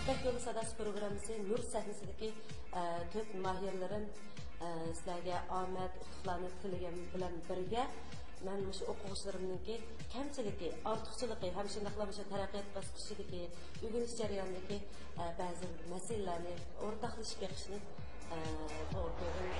İpek Yolu Sadası programması Nur sahnesideki tök mahirlerim sizlerge Ahmet Utuqlarını tilagan bilan birga men shu o'quvchilarimningki kamchiligi, ortiqchiligi ham shundaqla shu taraqqiyot bosqichidagi o'rganish jarayonidagi ba'zi masalalarni o'rtoqlashib beqishni to'g'ri ko'raman.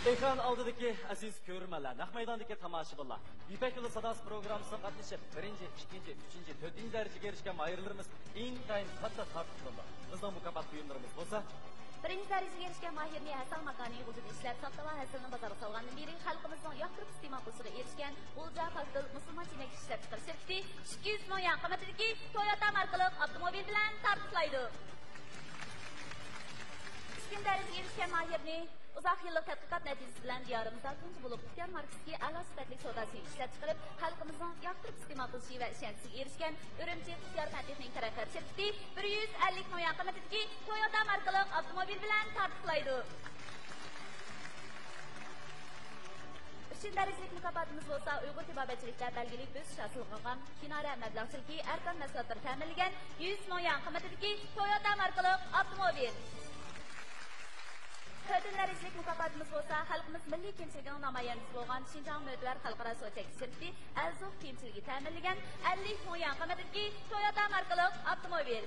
Ekran aldidagi aziz ko'rmanlar, naq maydondagi tomoshabinlar. İpek Yolu Sadası programmasına qatnashib, 1-chi, 2-chi, 3-chi, 4-chi darajaga erishgan mahirlarimiz intayin katta tartibda. Bizning mukofot buyumlarimiz bo'lsa, 1-chi darajaga erishgan mahirni Hasan Makani o'zida ishlab soxta va hasilni bozorga solgandan beri xalqimizning yoqtirib iste'mol qilishga erishgan Ulja Faktor musulmon chinak ishlab chiqarish shirkati 200 million qiymatidagi Toyota markali avtomobil bilan tartiblaydi. 2 darajaga erishgan mahirni uzoq yillik tadqiqot natijasi bilan diyorimizda tunji bo'lib o'tgan markasdagi a'lo sifatli savdosini ishlab chiqarib, xalqimizning yoqtirib iste'mol qilishi va ishonchiga erishgan Urumchi Xushyor texnik taraqqiyot shirkati 150 million qiymatidagi Toyota markali avtomobil bilan tartiblaydi. 3 darajalik mukofotimiz bo'lsa, Uyg'ur tibobatchilikda belgilik bosish hosil qilgan Kinora mablag'chiligi arkan mahsulotlar ta'minlagan 100 million qiymatidagi Toyota markali avtomobil. 4 darajalik mukofotimiz bo'lsa, xalqimiz milliy kimchiligining namoyandasi bo'lgan Xinjiang Mödvar xalqaro so'chak shirkati Azov kimchiligi ta'minlagan 50 million qiymatidagi Toyota markali avtomobil.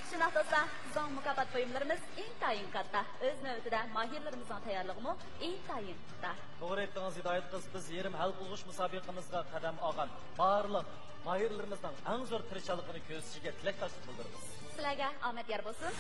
Shunday do'stlar, bizning mukofot buyumlarimiz intayin katta. O'z navbatida mahirlarimizning tayyorligimi intayin katta. To'g'ri aytdingiz, Hidoyat qiz, biz yerim hal qilg'ish musobaqamizga qadam olgan barliq mahirlarimizning eng zo'r tirishchiligini ko'zishiga tilakdoshlik bildiramiz. Sizlarga omad yor bo'lsin.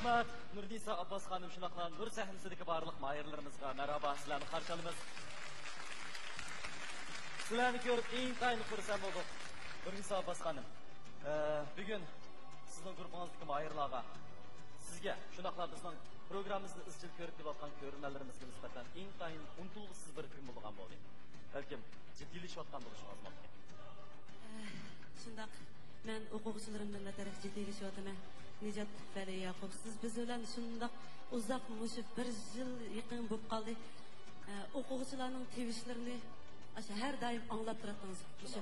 Rahmat, Nurdisa Abbas xanım şunaqla Nur sahnesidagi barliq mayırlarımızga merhaba, sizlarni qarshi olamiz. Sizlarni ko'rib intayin xursand bo'ldik. Nurdisa Abbas xanım, bugun sizning guruhingizdagi mayırlarga, sizga shunaqla bizning programmamizni izchil ko'rib kelayotgan ko'rganlarimizga nisbatan intayin unutilg'isiz bir kun bo'lgan bo'ldi. Balkim jiddiylashayotgan bo'lishingiz mumkin. Shundaq, men o'quvchilarimdan taraf jiddiylashyapman. Nijat Fali Yaqub, siz biz bilan shundoq uzoq mushu 1 yil yaqin bo'lib qoldi. O'quvchilarning tevishlarini har doim anglab turadingiz. Shu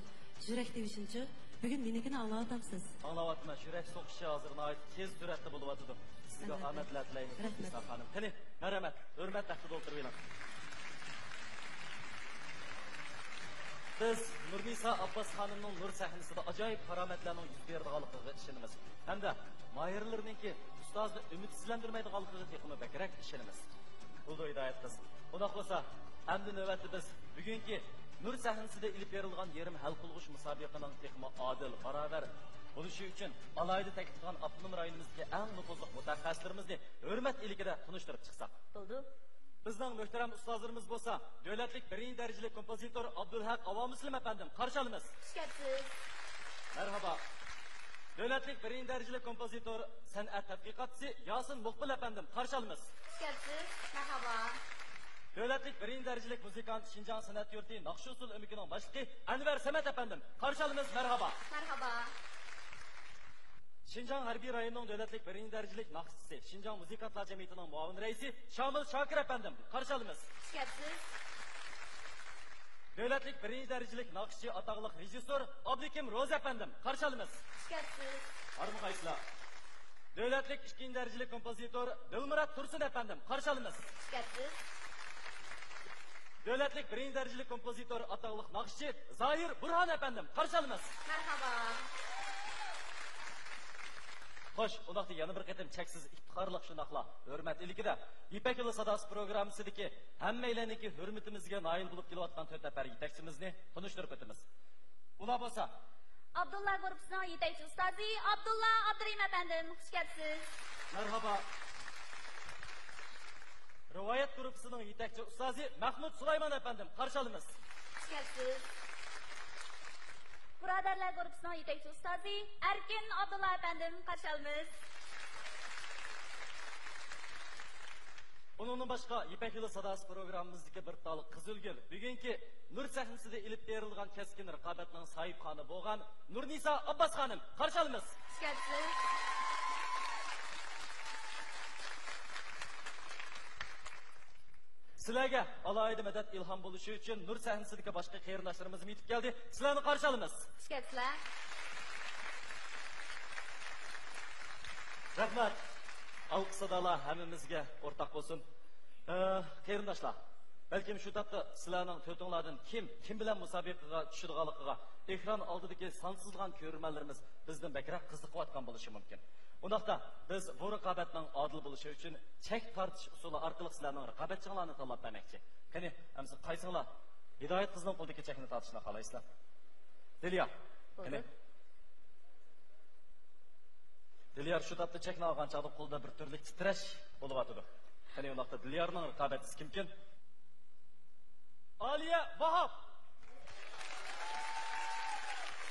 yurak tevishinchi, bugun menikini anglayapsiz. Anglayapman, yurak so'qishi hozirna tez suratda bo'lyapti. Sizga omadlar tilaymiz. Nurdisa xonim. Qani, marhamat, hurmat taxtida o'tirib Biz Nurdisa Abbas xonimning Nur sahnesida ajoyib karomatlarning yuz beradiganligiga ishonamiz. Hamda mayırlarninki ustozni ümidsizlantirmaydiganligiga texmi bakrak ishonamiz. Bu hidoyat qiz. Unda bo'lsa, endi navbatda biz bugungi Nur sahnesida ilib berilgan yarim hal qilg'ish musobaqaning texmi adil, barobar bo'lishi uchun alayda taklif qilgan avtonom rayonimizdagi eng nufuzli mutaxassislarimizni hurmat iligida tanishtirib chiqsak. Bo'ldi. Bizning muhtaram ustozlarimiz bo'lsa, davlatlik 1-darajali kompozitor Abdulhaq Avomuslim afandim qarshi olamiz. Xushkepsiz. Marhaba. Davlatlik 1-darajali kompozitor, san'at tadqiqotchisi Yosin Muqbil afandim qarshi olamiz. Xushkepsiz. Marhaba. Davlatlik 1-darajali muzikant Şinjan san'at yurti Naqsh usul umikining boshlig'i Anvar Samat afandim qarshi olamiz. Marhaba. Marhaba. Şinjan harbiy rayonining davlatlik 1-darajali naqshchisi Şinjan muzikantlar jamiyatining muavin raisi Shamil Shokir afandim qarshi olamiz. Xushkepsiz. Davlatlik 1-darajali naqshchi ataqli rejissor Abdukim Ro'z afandim qarshi olamiz. Xushkepsiz. Armuqaysizlar. Davlatlik 2-darajali kompozitor Dilmurod Tursun afandim qarshi olamiz. Xushkepsiz. Davlatlik 1-darajali kompozitor ataqli naqshchi Zohir Burhon afandim qarshi olamiz. Marhaba. Xo'sh, undaqda yana bir qatim cheksiz iftixorlik shunaqla hurmat ilikida Ipak yo'li sadosi programmasidagi hammalarniki hurmatimizga noil bo'lib kelayotgan to'rt nafar yetakchimizni tanishtirib o'tamiz. Ular bo'lsa, Abdullah guruhining yetakchi ustozi Abdullah Abdurahim afandim, xushkepsiz. marhaba. Hidayet Grupu'nun yetekçi ustazı Mahmut Sulayman efendim. Karşı alınız. Hoş geldiniz. Buradarlar Grupu'nun yetekçi ustazı Erkin Abdullah efendim. Karşı alınız. Onundan başka İpek Yılı Sadası programımızdaki bir dalı Kızılgül. Bugünkü Nur sahnesinde ilip berilgan keskin rıkabetinin sahip kanı boğan Nur Nisa Abbas hanım. Karşı alınız. Hoş geldiniz. Sizlerge alaydı medet ilham buluşu için Nur sahnesindeki başka kıyırdaşlarımızın yetip geldi. Sizlerini karşı alınız. Hoş geldinizler. Rahmet. Alkı sadalar hemimizge ortak olsun. Kıyırdaşlar. Belki şu tapda sizlerinin tötünlerden kim bilen musabikaga düşürgalıqıga ekran aldıdaki sansızlan körürmenlerimiz bizden bekrak kızlık vatkan buluşu mümkün. Ondaqda biz bu rıqabetinin adil buluşu için çek tartış usulü arkalık sizlerinin rıqabetçilerini tanlap vermekçi. Kani, emsi qaysыңlar Hidayet kızının qo'ldagi chekni tartishni qalaysizlar? Diliyar. Kani. Diliyar şu tapda chekni olgan chaqda qo'lda bir turli titrash bo'lib atadi. Kani, ondaqda Diliyarning raqobatchisi kimkin? Aliye Vahap.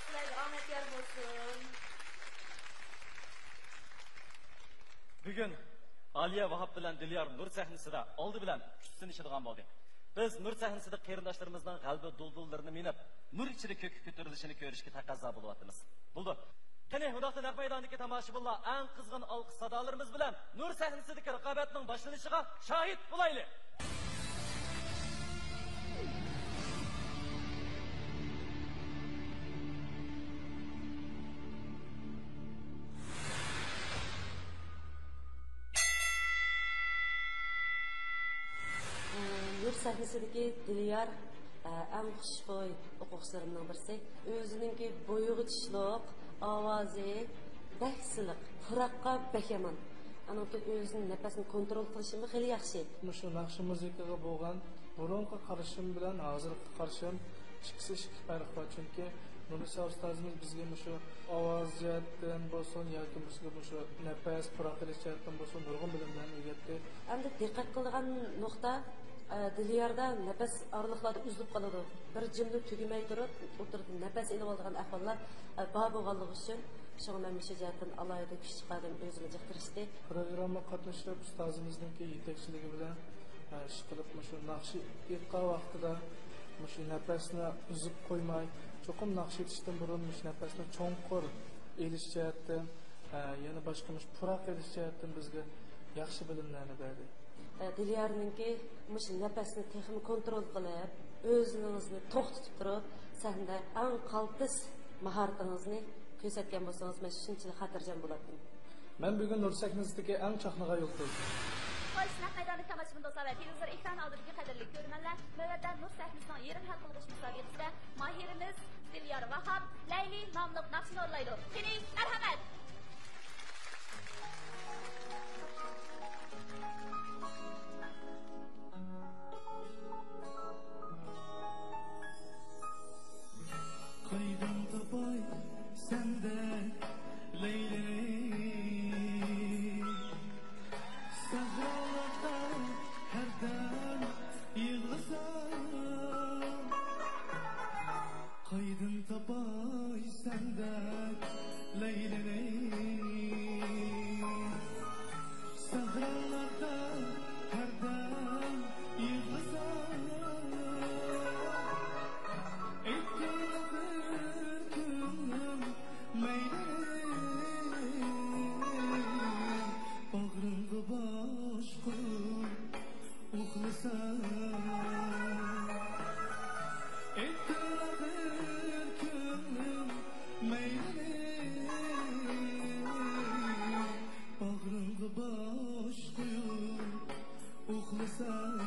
Sizlerge rahmet yer olsun. Bugün Aliye Vahap bilen Diliyar Nur sahnesida oldi bilan kuchsinishadigan bo'ldi. Biz Nur sahnesida qarindoshlarımızdan qalbi duldullarını minib, nur ichida ko'k ko'tarilishini ko'rishga taqozo bo'lyapmiz. Bo'ldi. Qani, undaqda naq maydondagi tomoshabinlar eng qizg'in alqış sadolarimiz bilan Nur sahnesidagi raqobatning boshlanishiga shohid bo'laylik. Nur sahnesidagi Diliyar eng xushbo'y o'quvchilarimning birisi. O'zininki bo'yig'i tishliq, ovozi bak siliq, puraqqa bakaman. Anaki o'zining nafasini kontrol qilishimi xili yaxshi. Shu naqshi muzikaga bo'lgan burungi qarashim bilan hozirgi qarashim ikkisi ikki farq bor. Chunki Nurisa ustozimiz bizga shu ovoz jihatdan bo'lsin yoki bizga shu nafas puraq qilish jihatdan bo'lsin nurg'un bilimlarni o'rgatdi. Endi diqqat qilgan nuqta Diliyarda nafas oraliqlarda uzilib qoladi. Bir jumla tugmay turib, o'tirib nafas olib olgan ahvollar bor bo'lganligi uchun shunga men shu jihatdan alohida kuch chiqardim, o'zimni jiqtirishdi. Programma qatnashib ustozimizningki yetakchiligi bilan ish qilib shu naqshi iqqa vaqtida shu nafasni uzib qo'ymay, cho'qim naqsh etishdan burun nafasni cho'nqur elish jihatdan, yana boshqa puraq elish jihatdan bizga yaxshi bilimlarni berdi. Diliyarninki mush nafasni texnik kontrol qilib, o'zingizni to'xtatib turib, sahnada eng qaltis mahoratingizni ko'rsatgan bo'lsangiz, men shunchalik xotirjam bo'lardim. Men bugun Nur sahnesidagi eng chaqnagan yo'l qo'ydim. Xo'sh, naq maydonda tomoshabin do'stlar va televizor ekran oldidagi qadrli ko'rmanlar, navbatda Nur sahnesining yerim hal qilg'ish musobaqasida mohirimiz Diliyar Vahab Layli nomli naqshni o'rlaydi. Keling, marhamat. Kaydım tabay sende Leyli Sahralarda her dem yığılsam Kaydım tabay sende Leyli Sahralarda her dem yığılsam Bağrımda baş koyup uxlasam Ettiler könlüm meylini Bağrımda baş koyup uxlasam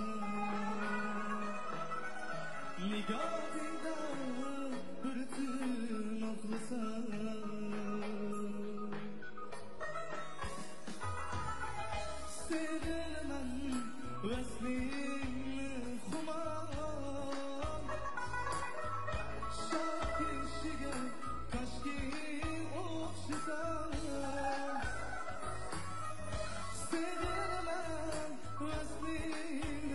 Nigahında bir tün oxlasam Sevilmem veslim xumam Şah kişiye kaşki oxşasam Sevilmem veslim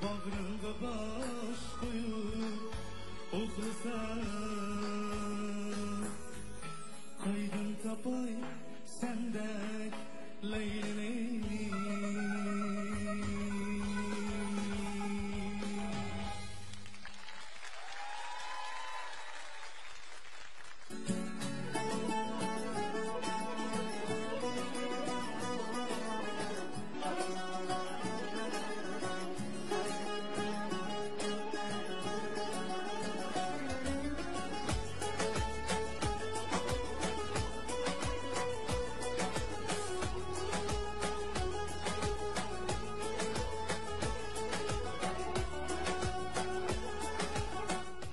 Bağrımda baş koyup oxlasan Qaydan tapay sendek Leyli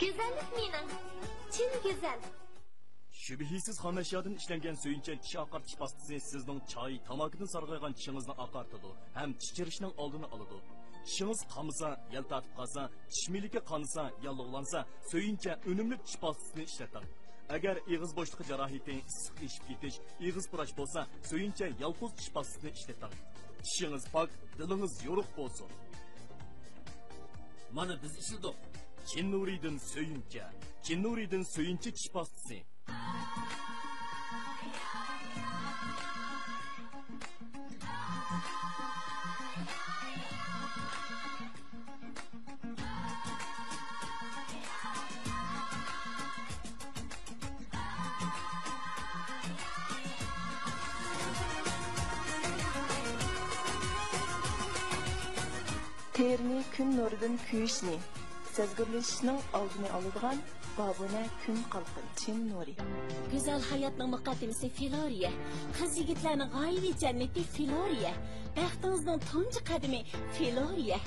Güzellik mening. Chin güzel. Şübihisiz xam eşyadan işlengen söyünçen tish oqartish pastasi sizning choy, tamakidan sarg'aygan tishingizni oqartadi ham tish chirishning oldini oladi. Tishingiz qamisa, yal tortib qolsa, tish miligi qonsa, yallig'lansa, söyünçe unumli tish pastasini ishlating. Agar ig'iz bo'shlig'i jarohati, issiq eshib ketish, ig'iz purash bo'lsa, söyünçe yalqoz tish pastasini ishlating. Tishingiz pok, dilingiz yo'ruq bo'lsin. Mana biz ishildik. Kinnuridan söyünçe. Kinnuridan söyünçe tish pastasi. Terini kun nuridan kuyishni, sezgirlashishning oldini oladigan babona kun qalqin Chin Nuri. Güzel hayatning muqaddimasi Filoriya, qiz yigitlarning g'oyaviy jannati Filoriya, baxtingizning tunji qadami Filoriya.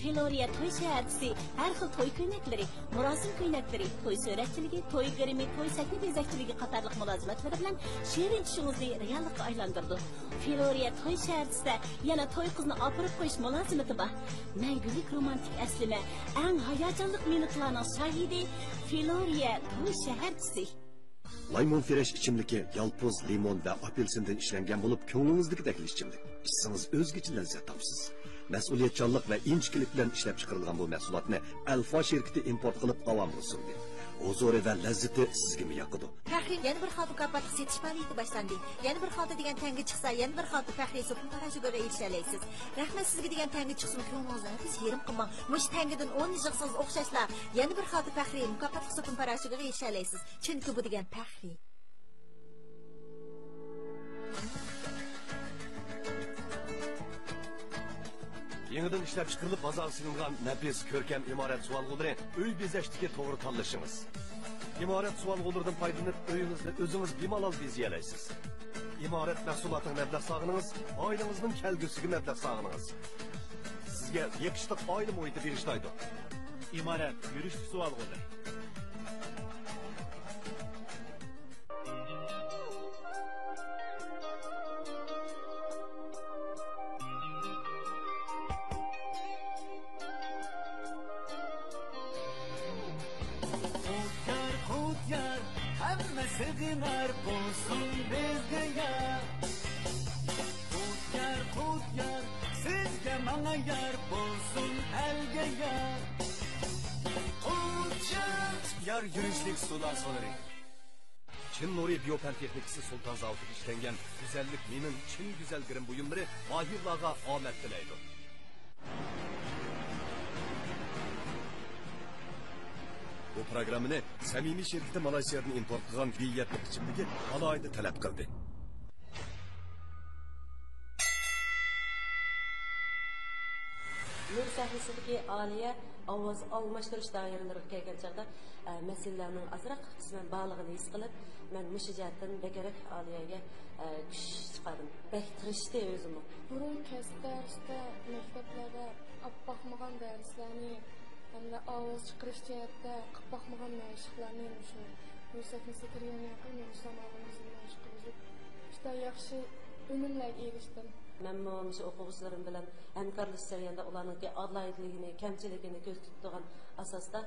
Filoriya to'y shaharchisi, har xil to'y ko'ynaklari, murosim ko'ynaklari, to'y suratchiligi, to'y grimi, to'y sakni bezakchiligi qatorliq mulozimatlari bilan shirin tushingizni reallikka aylantirdi. Filoriya to'y shaharchisida yana to'y qizni opirib qo'yish mulozimati bor. Mangulik romantik aslima, eng hayajonli minutlarning shahidi Filoriya to'y shaharchisi. Limon fresh ichimligi yalpoz, limon va apelsindan ishlangan bo'lib, ko'nglingizdagidek ichimlik. Ichsangiz o'zgacha lazzat topsiz. Mas'uliyatchanlik va inchkilik bilan ishlab chiqarilgan bu mahsulotni Alfa shirkati import qilib avamga sundi. Huzuri va lazzati sizga yoqadi. Faxriy yana bir xalta kapat setish faoliyati boshlandi. Yana bir xalta degan tanga chiqsa, yana bir xalta faxriy supun parajiga erishalaysiz. Rahmat sizga degan tanga chiqsin, ko'nglingizni yerim qilmang. Mush tangadan 10 yig'siz o'xshashlar. Yana bir xalta faxriy mukofot supun parajiga erishalaysiz. Chunki bu degan faxriy. Yenidan ishlab chiqarilib bozorga silingan nafis ko'rkam imorat suvalg'ulari uy bezashdagi to'g'ri tanlashingiz. Imorat suvalg'ularidan foydalanib uyingizni o'zingiz bemalol bezayalaysiz. Imorat mahsulotining mablag' sog'ingiz, oilangizning kelgusiga mablag' sog'ingiz. Sizga yaqishli oila muhiti berishlaydi. Imorat yurish suvalg'ulari. Sığınar bulsun bizde yar Kut yar Sizde bana yar bulsun elge yar Yar yürüyüşlük sular sonları. Chin Nuri Biopen Texnikisi Sultan Zavut'u işlengen güzellik minin Çin güzel gırım buyumları mahirlağa ahmet dileydi. Bu programını samimiy şirketi Malaysiyadan import qilgan viyatlik ichimligi alohida talab qildi. Nur sahnasidagi Aliya ovoz almashtirish doiralariga kelgan chaqda masalalarning azroq qisman bog'lig'ini his qilib, men mushijatin bekarak Aliyaga kuch chiqardim. Bek tirishdi o'zim. Burun kasb darsda maktablarda oqqaqmagan darslarni hamda ovoz chiqarish jihatda qilib boqmagan mashqlarni shu ko'rsatmasi kirgan yaqin zamonimizda mashq qilib juda yaxshi unumlarga erishdim. Men shu o'quvchilarim bilan hamkorlik jarayonida ularning odlayligini, kamchiligini ko'z tutgan asosda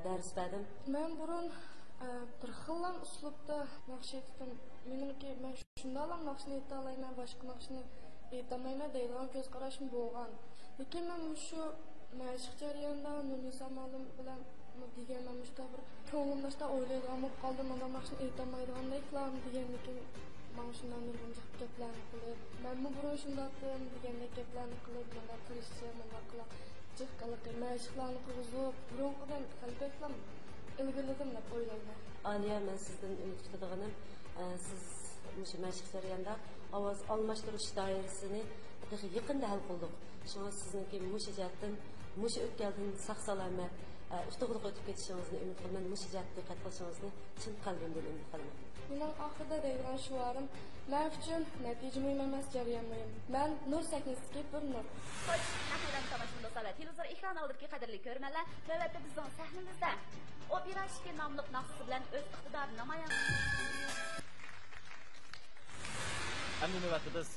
dars berdim. Men burun bir xillam uslubda naqsh aytdim. Menimki men shunday naqshni ayta olmayman, boshqa naqshni aytamayman deydigan ko'z qarashim bo'lgan. Lekin men shu mashq jarayonida Nurisa ma'lum bilan degan men shu bir ko'nglimda o'ylaydigan bo'lib qoldim, mana mashq aytamaydigandeklar deganlikni mana shundan nurg'un gaplarni qilib, men bu burun shundoqdim degandek gaplarni qilib, mana kirishim, mana qilib jiqqalik mashqlarni qilib, burunqidan qalbaklam ilgilidim deb o'ylayman. Aliya, men sizdan umid qiladiganim, siz shu mashq jarayonida ovoz almashtirish doirasini yaqinda hal qildik. Shunga sizniki mushijatim, mush o'tgandan sog'-salomat, ustuqliq o'tib ketishingizni umid qilaman. Mushijatim diqqat qilishingizni chin qalbimdan umid qilaman. Mening oxirida deydigan shuarim, men uchun natija muhim emas, jarayon muhim. Men nur sahnasiga bir nur. Xo'sh, nahaydan tomoshabin do'stlar, televizor ekran oldidagi qadrli ko'rmanlar, navbatda bizning sahnamizda opera shiki nomli naqsi bilan o'z iqtidorini namoyon. Endi navbatda biz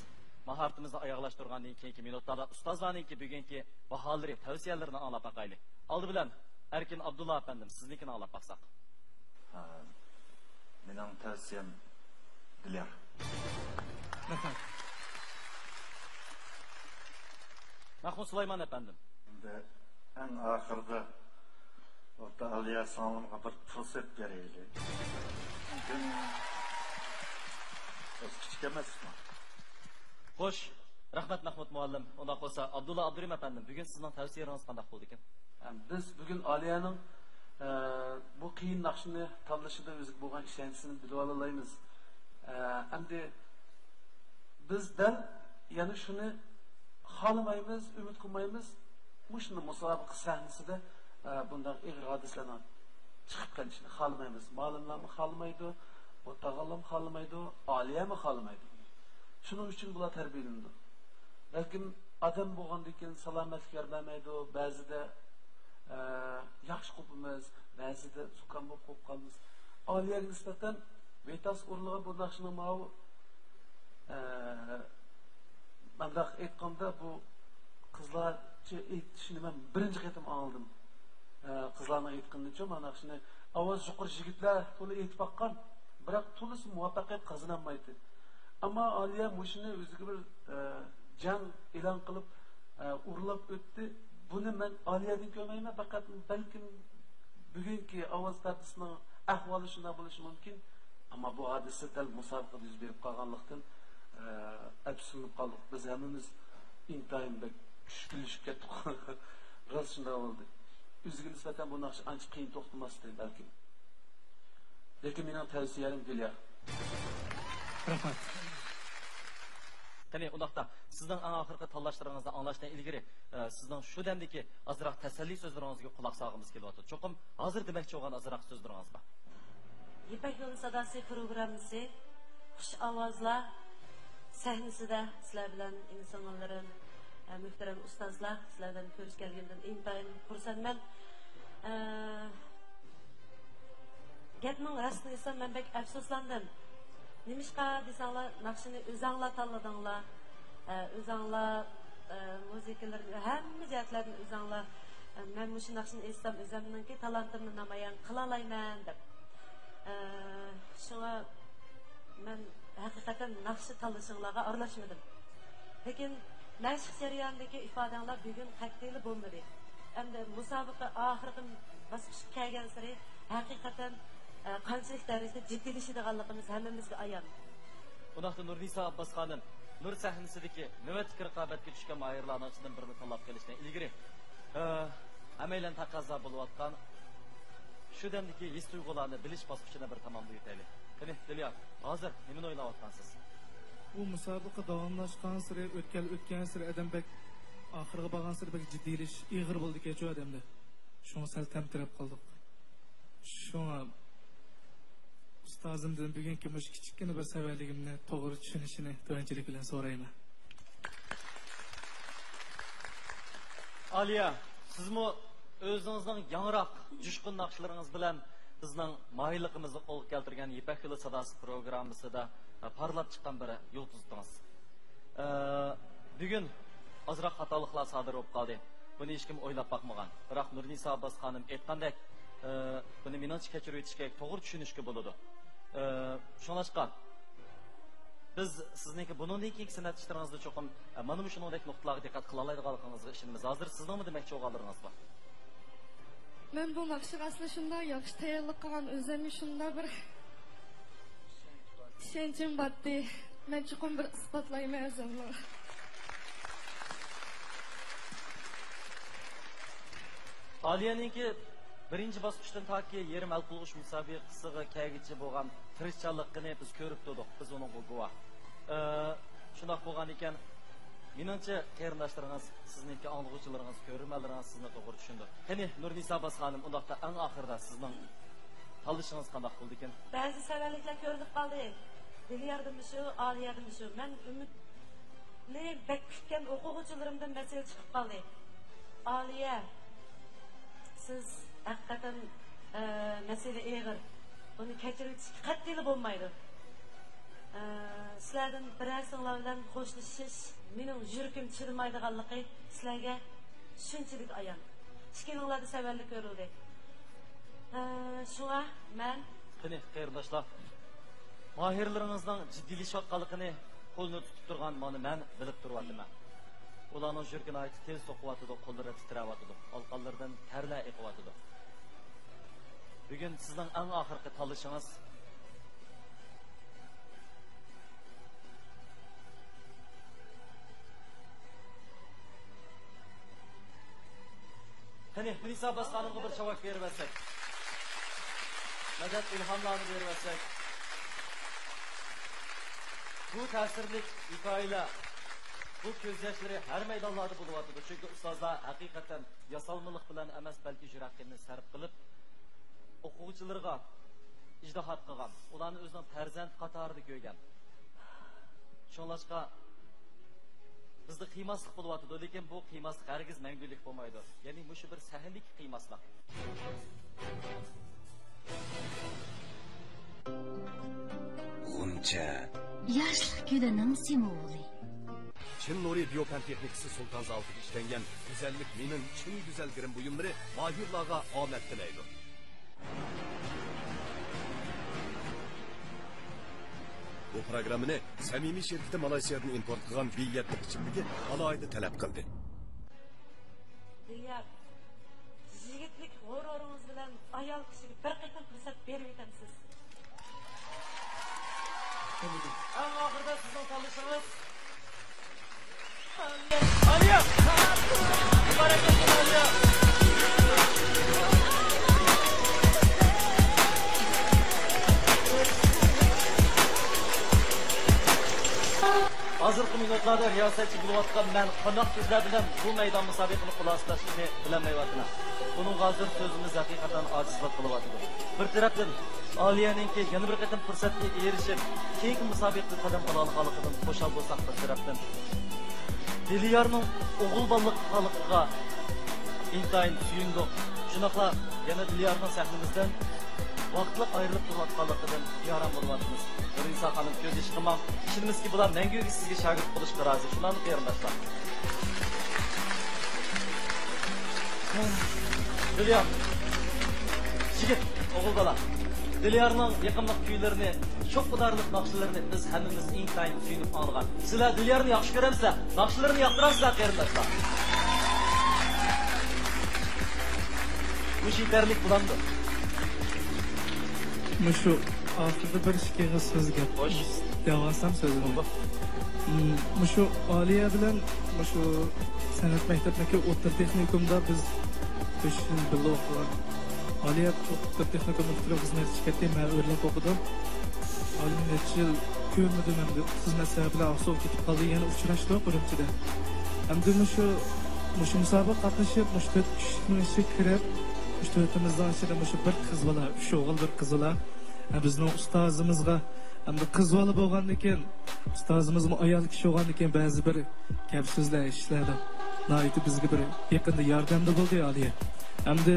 mahoratimizni oyoqlashtirgandan keyingi minutlarda ustozlarning bugungi baholari, tavsiyalarini anglab baqaylik. Oldi bilan Erkin Abdullah efendim, siznikini anglab baqsak. Mening tavsiyam Dilyar. Mahmud Sulayman efendim. Endi eng oxirida o'rta Aliya Salomga bir fursat beraylik. Kichik emasmi? Xo'sh, rahmat Mahmud muallim. Unda bo'lsa Abdulla Abdurim efendim, bugun sizning tavsiyangiz qanday bo'ldi ekan? Biz bugun Aliyaning bu qiyin naqshni tanlashida o'zik bo'lgan ishonchisini bilib olamiz. Endi bizdan yana shuni xohlamaymiz, umid qilmaymiz. Mushuni musobaqa sahnasida bunday ig'ir hodisalar chiqib qolishini xohlamaymiz. Ma'lumlarni xohlamaydi, o'tag'alam xohlamaydi, Aliyami xohlamaydi. Shuning uchun bular tarbiyalandi. Lekin odam bo'lgandan keyin salomatlik bermaydi, ba'zida yaxshi qopimiz, ba'zida sukan bo'lib qolib qolamiz. Aliyaga nisbatan betas o'rniga bu naqshni ma'u mandaq aytganda bu qizlarcha aytishini men birinchi qatim oldim. Qizlarning aytganicha mana shuni ovoz yuqori yigitlar to'la aytib baqqan, biroq to'lisi muvaffaqiyat qozonolmaydi. Ammo Aliya mushuni o'ziga bir jang e'lon qilib urilib o'tdi. Buni men Aliyadan ko'rmayman, faqat balkim bugungi ovoz tarbiyasining ahvoli shunday bo'lishi mumkin. Ammo bu hodisa dal musobaqada yuz berib qolganlikdan absunib qoldik. Biz hammamiz intayin tushkunlashib ketdik. Rost shunday bo'ldi. O'ziga nisbatan bu naqsh ancha qiyin to'xtamasdi balkim. Lekin mening tavsiyalarim Dilyar. Rahmat. Qani, undaqda sizning eng oxirgi tanlashlaringizni anglashdan ilgari sizning shu damdagi azroq tasalli so'zlaringizga quloq solg'imiz kelyapti. Cho'qim hozir demoqchi bo'lgan azroq so'zlaringiz bor. Ipak yo'li sadasi programmasi xush ovozlar sahnasida sizlar bilan insonlarning muhtaram ustozlar sizlardan ko'rishganimdan intayin xursandman. Gapning rostini desam men bek afsuslandim. Nimishqa desanglar naqshini o'zinglar tanladinglar. O'zinglar muzikalarni hamma jihatlarni o'zinglar men shu naqshni eslam o'zimningki talantimni namoyon qila olmayman deb. Shunga men haqiqatan naqshi tanlashinglarga aralashmadim. Lekin mashq jarayonidagi ifodanglar bugun qat'iy bo'lmadi. Endi musobaqa oxirgi bosqichga kelgan sari haqiqatan qanchalik darajada jiddiylashadiganligimiz hammamizga ayon. Undaqda Nurnisa Abbas xonim, Nur sahnasidagi navbatdagi raqobatga tushgan mahirlarning ichidan birini tanlab kelishdan ilgari amaylan taqozo bo'layotgan shu damdagi his tuyg'ularni bilish bosqichini bir tamomlab o'taylik. Qani, Dilyar, hozir nimani o'ylayotgansiz? Bu musobaqa davomlashgan sari o'tgan sari Adambek oxirgi borgan sari jiddiylash ig'ir bo'ldi kecha odamda. Shunga sal tamtirab qoldik. Shunga ustozimdan bugungi mush kichikgina bir savolligimni to'g'ri tushunishini to'g'richilik bilan so'rayman. Aliya, sizmi o'zingizning yangroq jushqun naqshlaringiz bilan bizning mahirligimizni qo'lga keltirgan Ipak yo'li sadasi programmasida parlab chiqqan bir yulduz. Bugun ozroq xatoliklar sodir bo'lib qoldi. Buni hech kim o'ylab boqmagan. Biroq Nurnisa Abbas xonim aytgandek, buni menimcha kechirib o'tishga, to'g'ri tushunishga bo'ladi. Shunlashqa Biz sizniki buningdan keyingi san'at ishlaringizda cho'qim mana bu shuningdek nuqtalarga diqqat qila oladiganligingizga ishonamiz. Hozir sizning nima demoqchi bo'lganlaringiz bor? Men bu naqshga asli shunday yaxshi tayyorlik qilgan o'zimga shunday bir ishonchim bordi. Men chuqur bir isbotlayman o'zimni. Aliyaningki birinchi bosqichdan toki yarim hal qilg'ish musobaqasiga kelguncha bo'lgan tirishchanligini biz ko'rib turdik. Biz uning guvoh. Shunday bo'lgan ekan, menimcha qarindoshlaringiz, sizningki anglag'uvchilaringiz, ko'rmalariniz sizni to'g'ri tushundi. Qani Nurnisa Abbas xonim, undaqda eng oxirida sizning tanlashingiz qanday bo'ldi ekan? Ba'zi savollar ko'rinib qoldi. Diliyardimi shu, Aliyadimi shu. Men umidni bek kutgan o'quvchilarimdan masala chiqib qoldi. Aliya, siz haqiqatan masala eg'ir. Buni kechirish qat'iy bo'lmaydi. Sizlardan birasinglar bilan xo'shlashish mening yuragim chidmaydiganligi sizlarga shunchalik ayon. Ishkilinglarda savollar ko'rildi. Shunga men qani qarindoshlar, mahirlaringizning jiddiylashyotganligini qo'lni tutib turgan meni men bilib turibman. Ularning yuragini aytib tez to'qiyotdi, qo'llari titrayotdi, olqonlaridan tarlar eqiyotdi. Bugun sizning eng oxirgi tanlashingiz Hani Nisa Abbas xonimga bir javob berib olsak. Madad ilhomlarni berib olsak. Bu ta'sirli hikoyalar, bu ko'z yoshlari har maydonlarda bo'lyapti. Chunki ustozlar haqiqatan yasalmalik bilan emas, balki yurakni sarf qilib o'quvchilarga ijtihod qilgan, ularni o'zining farzand qatorida ko'rgan. Shunlashqa bizde qiymaslik bo'lyapti, lekin bu qiymaslik hargiz mangulik bo'lmaydi. Ya'ni bu shu bir sahnalik qiymaslik. Uncha yoshlik gulining simvoli. Çin Nuri Biyopen Texnikisi Sultan Zaltı'da işlengen güzellik minin Çin güzelgirin buyumları mahirlarga ahmet dileydi. Bu programını samimiy şirketi Malaysiyadan import qilgan biyatlik ichimligi alohida talab qildi. Diliyar, yigitlik g'ururingiz bilan ayol kishiga bir qatam fursat berib etamsiz. Eng oxirida sizning tanlashingiz Aliya! Barakatli Aliya! Hozirgi minutlarda riyosatchi bo'layotgan men qanday ko'zlar bilan bu maydon musobaqasini xulosalashni bilmayapman. Buning hozir so'zimiz haqiqatan ojizlik qilyapti. Bir tarafdan Aliyaningki yana bir qatam fursatga erishib, keyingi musobaqaga qadam qo'ya olganligidan xushal bo'lsak, bir tarafdan Diliyarning o'g'il bolalikqa intayin suyundik. Shunaqla yana Diliyarning sahnimizdan vaqtli ayrilib turayotganligidan yaram bo'lyapmiz. Nurisa xonim ko'z yosh qilmang. Ishimizki bular manguga sizga shogird bo'lishga rozi. Shundan qarindoshlar. Diliyar. Yigit, o'g'il bola. Diliyarning yaqinlik kuylarini, çok qadarlik naqshlarini biz hammamiz intayin suyunib olgan. Sizlar Diliyarni yaxshi ko'ramsizlar, naqshlarini yoqtirasizlar qarindoshlar. Bu yetarlik bo'ladi. Şu ahırda bir şikayet söz gap. Devasam sözüm. Şu Aliye bilen şu sanat mektebindeki otur teknikumda biz 5 yıl birga o'qigan. Aliye otur teknikumda xizmat şirketi men o'rlab o'qidim. Aliye necha yil ko'rmadim endi xizmat sababi bilan Oqsuv ketib qoldi, yana uchrashdik Urumchida. Endi shu musobaqa qatnashib, shu 4 kishini ishga kirib, shu to'rtimizdan ichida shu bir qiz bola, shu o'g'il bir qiz bola bizning ustozimizga hamda qiz bola bo'lgandan keyin ustozimizmi ayol kishi bo'lgandan keyin ba'zi bir gap so'zlar eshitladim. Noiti bizga bir yaqinda yordamda bo'ldi Aliya. Hamda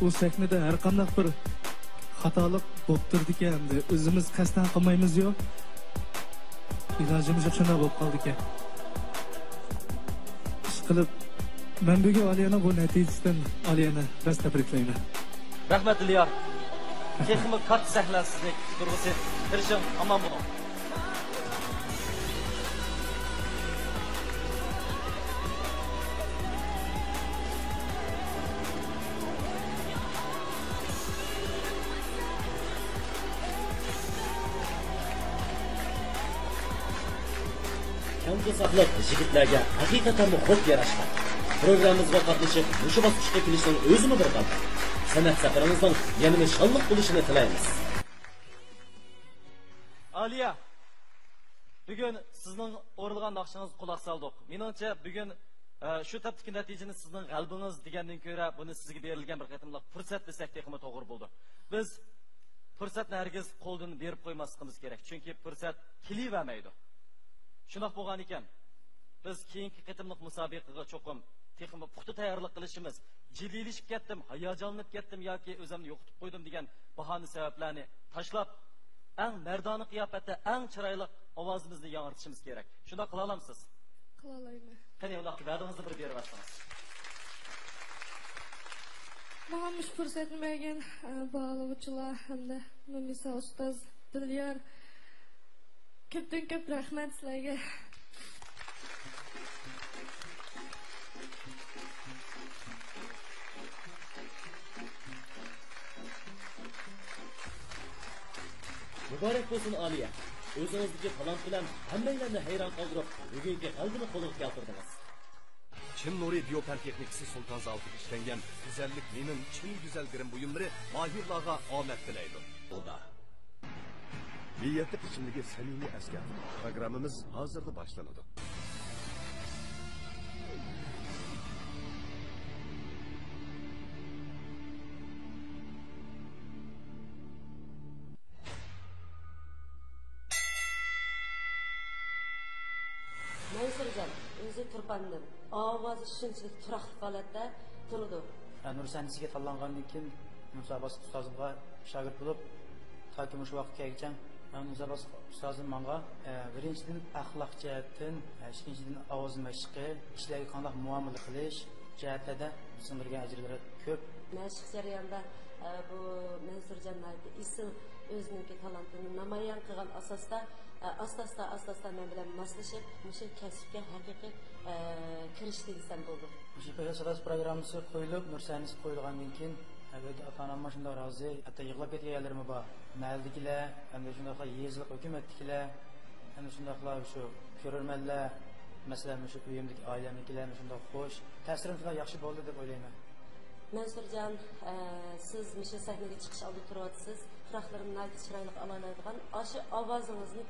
u sahnada har qanday bir xatolik bo'lib turdi ekan, hamda o'zimiz qasddan qilmaymiz yo'q. Ilojimiz shunday bo'lib qoldi ekan. Ishqilib men bugun Aliyani bu natijasidan Aliyani bas tabriklayman. Rahmat Diliyar. Texnik kat sahlasizlik turg'usi. Kirishim aman bo'ling. Kamqisaqliq yigitlarga haqiqatan xo'p yarashgan. Programmamizga qatnashib, shu bosqichga kelishning o'zimi bir qadam. San'at safaringizning yanada shonliq bo'lishini tilaymiz. Aliya, bugun sizning o'rilgan naqshingiz quloq soldik. Menimcha bugun shu tapdagi natijani sizning g'albingiz degandan ko'ra buni sizga berilgan bir qatimliq fursat desak texmi to'g'ri bo'ldi. Biz fursatni hargiz qo'ldan berib qo'ymasligimiz kerak, chunki fursat kelivermaydi. Shunaq bo'lgan ekan, biz keyingi qatimliq musobaqaga cho'qim texmi puxta tayyorlik qilishimiz, jiddiylashib ketdim, hayajonlanib ketdim yoki o'zimni yo'qotib qo'ydim degan bahona sabablarni tashlab, eng mardona qiyofatda eng chiroyli ovozimizni yangrtishimiz kerak. Shunda qila olamsiz? Qila olaman. Qani ularga va'dangizni bir berib atsangiz. Menga mush fursatni bergan bog'lovchilar hamda Munisa ustoz Dilyar ko'pdan ko'p rahmat sizlarga. Muborak bo'lsin Aliya. O'zingizdagi talant bilan hammalarni hayron qoldirib, bugungi qalbini qo'lga keltirdingiz. Çin Nuri Biopen Teknikisi Sultan Zaltı'da işlengen güzellik menin Çin güzel grim buyumları mahirlağa amet dileydi. O da. Niyetli içimdeki samimi asker. Programımız hazırda başlanadı. Mansırcan, o'zi turpandim. Ovozi shunchalik turaqli holatda turdi. Nursanisiga tanlangandan keyin Musabas ustozimga shogird bo'lib, toki shu vaqtga kelguncha Musabas ustozim menga birinchidan axloq jihatdan, ikkinchidan ovoz mashqi, ishlarga qanday muomala qilish jihatlarda singdirgan ajrlari ko'p. Mashq jarayonida bu Mansırjanlar isil o'zining talantini namoyon qilgan asosda asta men bilan moslashib, o'sha kasbga haqiqiy kirishdi desam bo'ldi. Shu Pegasus programmasi qo'yilib, Nursanisi qo'yilgandan keyin ota-onam shunda rozi, hatto yig'lab ketganlarimi bor. Mahaldagilar, hamda shunday yezliq hukumatdagilar, hamda shunday shu ko'rarmanlar, masalan, shu uyimdagi oilamnikilar shunday xo'sh, ta'sirim juda yaxshi bo'ldi deb o'ylayman. Mansırjan, siz shu sahnaga chiqish oldida turyapsiz. Turaqlarimni chiroyli alolaydigan, shu ovozingizni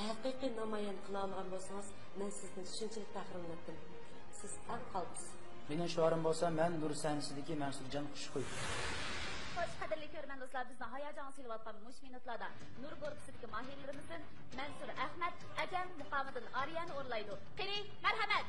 haqiqiy namoyon qila olgan bo'lsangiz, men sizni shunchalik faxrlandim. Siz eng qalbsiz. Mening shoirim bo'lsa, men Nursanisidagi Mansırjan Xushxuy. Xo'sh, qadrli ko'rman do'stlar, bizni hayajon silayotgan mush minutlarda Nur korpusidagi mahirlarimizdan Mansur Ahmad Ajam muqomidan Ariyani o'rlaydi. Qani, marhamat.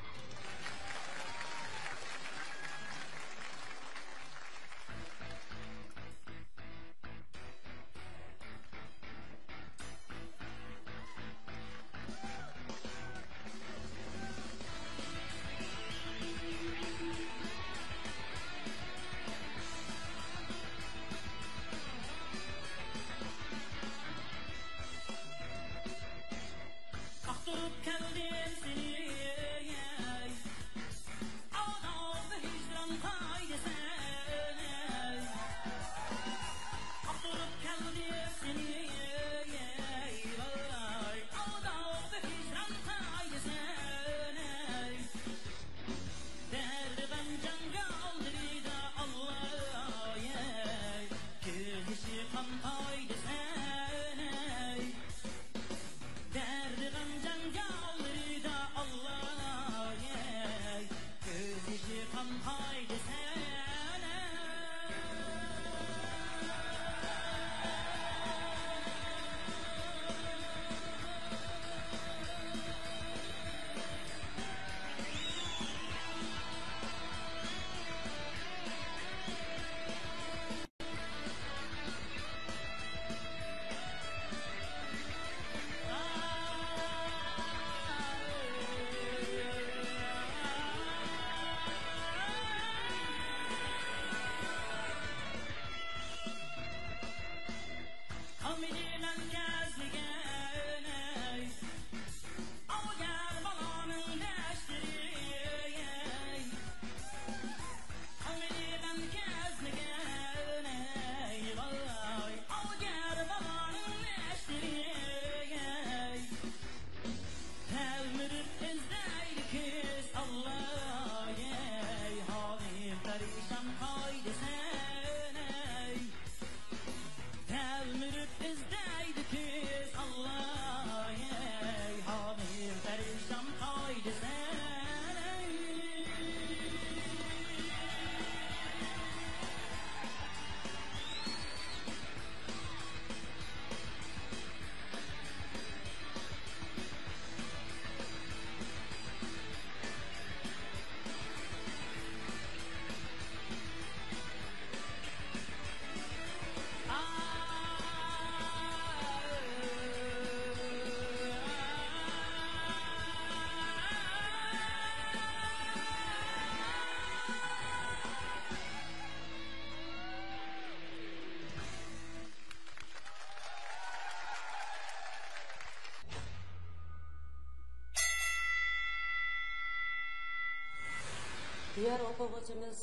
Diğer o'quvchimiz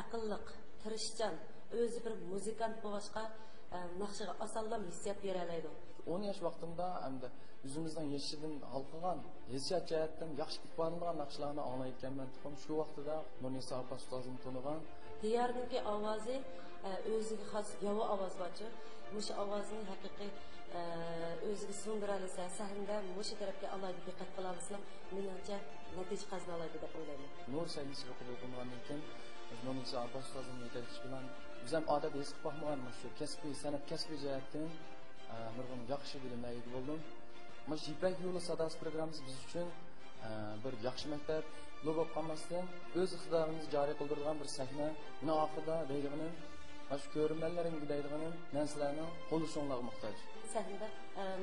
aqlliq, tirishchan, o'zi bir muzikant bo'lishqa naqshiga osonlam hissiyot bera oladi. 10 yaş vaqtimda hamda o'zimizning yashidan halqagan hissiyot jihatdan yaxshi ifodalangan naqshlarni anglayotganman. Shu vaqtida Nurnisa opa ustozimni tanigan. Diyarniki ovozi o'ziga xos yo'q ovoz borchi. Mush ovozni haqiqiy o'ziga singdira olsa, sahnada mush tarafga alohida diqqat qila olsa, menimcha natija qazona oladi deb o'ylayman. Nur sahnasi o'qib o'qigandan keyin Nurnisa opa ustozimni yetakchi bilan biz ham odat his qilib baxmagan shu kasbiy san'at kasbiy jihatdan nurg'un yaxshi bilimlarga ega bo'ldim. Mana Ipak yo'li sadosi programmasi biz uchun bir yaxshi maktab bo'lib qolmasdan o'z iqtidorimizni joriy qildirgan bir sahna. Buni oxirida deydiganim mana shu ko'rinmalarning deydiganim narsalarning qo'llashinglarga muhtoj. Sahnada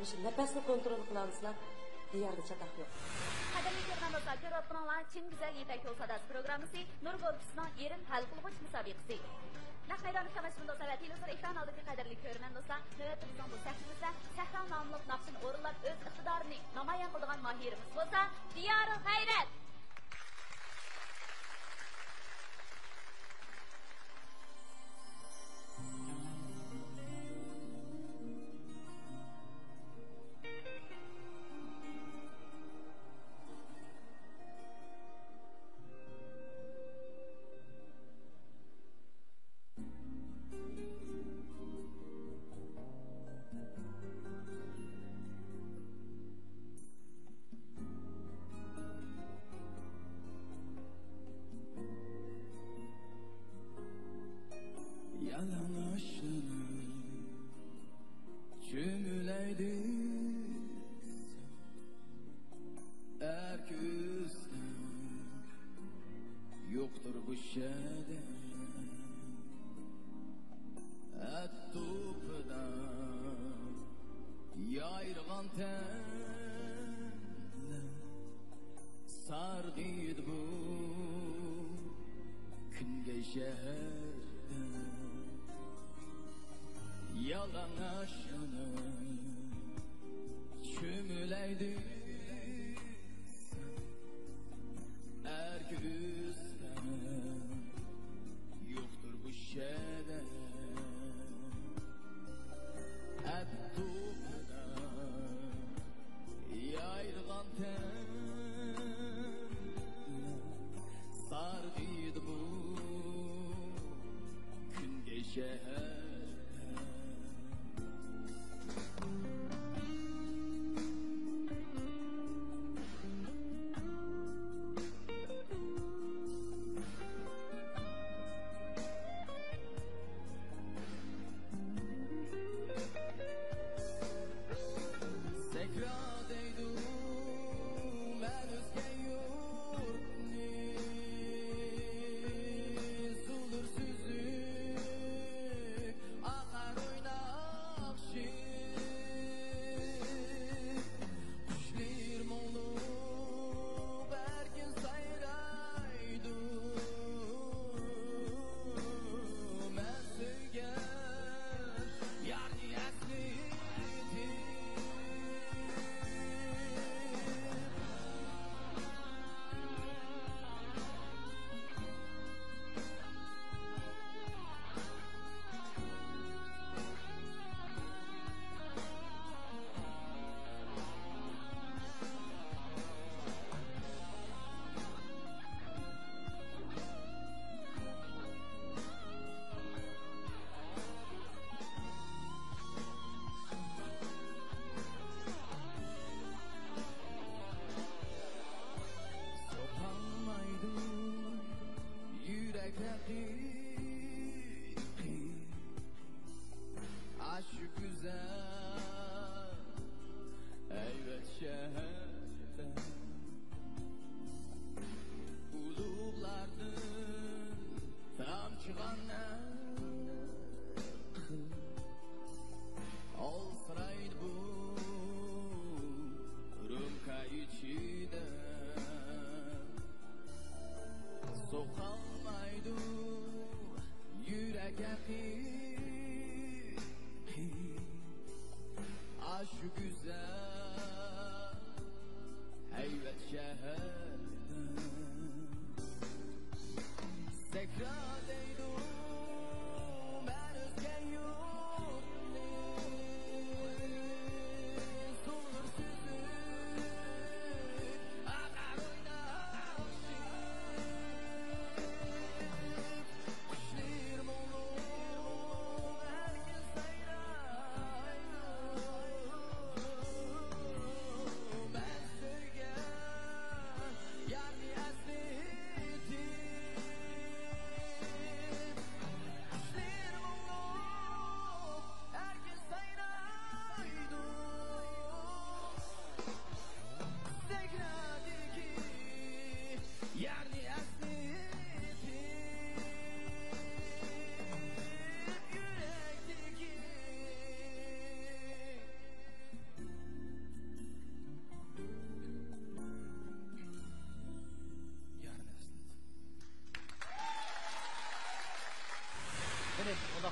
mush nafasni kontrol qilamizlar. Diyarda chatoq yo'q. Qadrli ko'rganlar, ko'ryapsizlar, chin go'zal Ipak yo'li sadosi programmasi Nur Golfisning yerim hal qilg'ich musobaqasi. Naq maydonda tomoshabin do'stlar va televizor ekran oldidagi qadrli ko'rgan do'stlar, navbatimizdan bu sahnamizda Sahro nomli naqshini o'rinlab o'z iqtidorini namoyon qilgan mohirimiz bo'lsa, Diyora G'ayrat.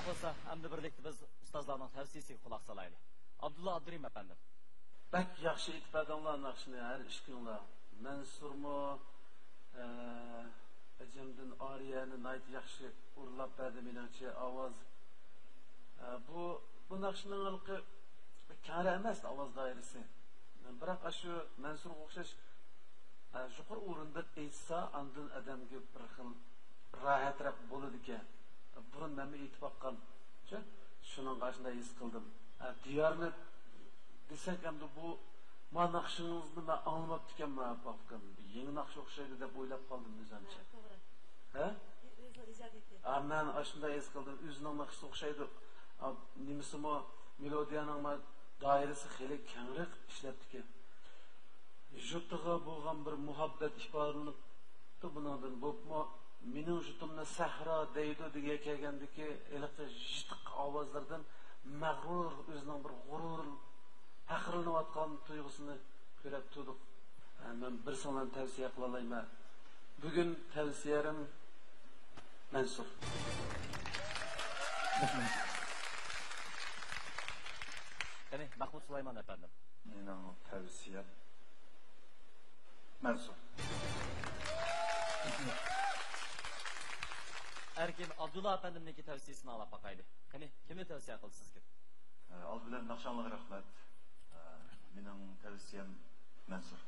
bo'lsa, hamda birlikda biz ustozlarning tavsiyasiga quloq solaylik. Abdulla Abdurim efendim. Bak yaxshi aytib berdinglar naqshni har ishkinglar. Mansurmo Ecemdin Ariyani nayt yaxshi urlab berdi meningcha ovoz. Bu naqshning ilqi kara emas ovoz doirasi. Biroq shu Mansurga o'xshash yuqori o'rinda aytsa, andin odamga bir xil rohatroq bo'ladi ekan. Burun men aytib baqqancha shuning qarshida his qildim. Diyorni desek hamda bu ma naqshingizni men anlamab ekanman babkan. Yangi naqsh o'xshaydi deb o'ylab qoldim o'zimcha. Ha? Men shunday his qildim. O'zining naqshi o'xshaydi. Nimisimi melodiyaning doirasi xeli kengroq ishlabdi ekan. Jutiga bo'lgan bir muhabbat ifodalanib bundan bo'pmi mening jutimni sahro deydi degan kelgandiki eliqi jitiq ovozlardan mag'rur o'zining bir g'urur faxrlanayotgan tuyg'usini ko'rib turdik. Men bir sondan tavsiya qila olaman. Bugun tavsiyarim Mansur. Qani Mahmud Sulaymon efendim. Mening tavsiyam Mansur. Erkin Abdullah efendimniki tavsiyasini alab bakaylı. Qani kimni tavsiya qildi sizga? Old bilan naqshanliq rahmat. Mening tavsiyam Mansur.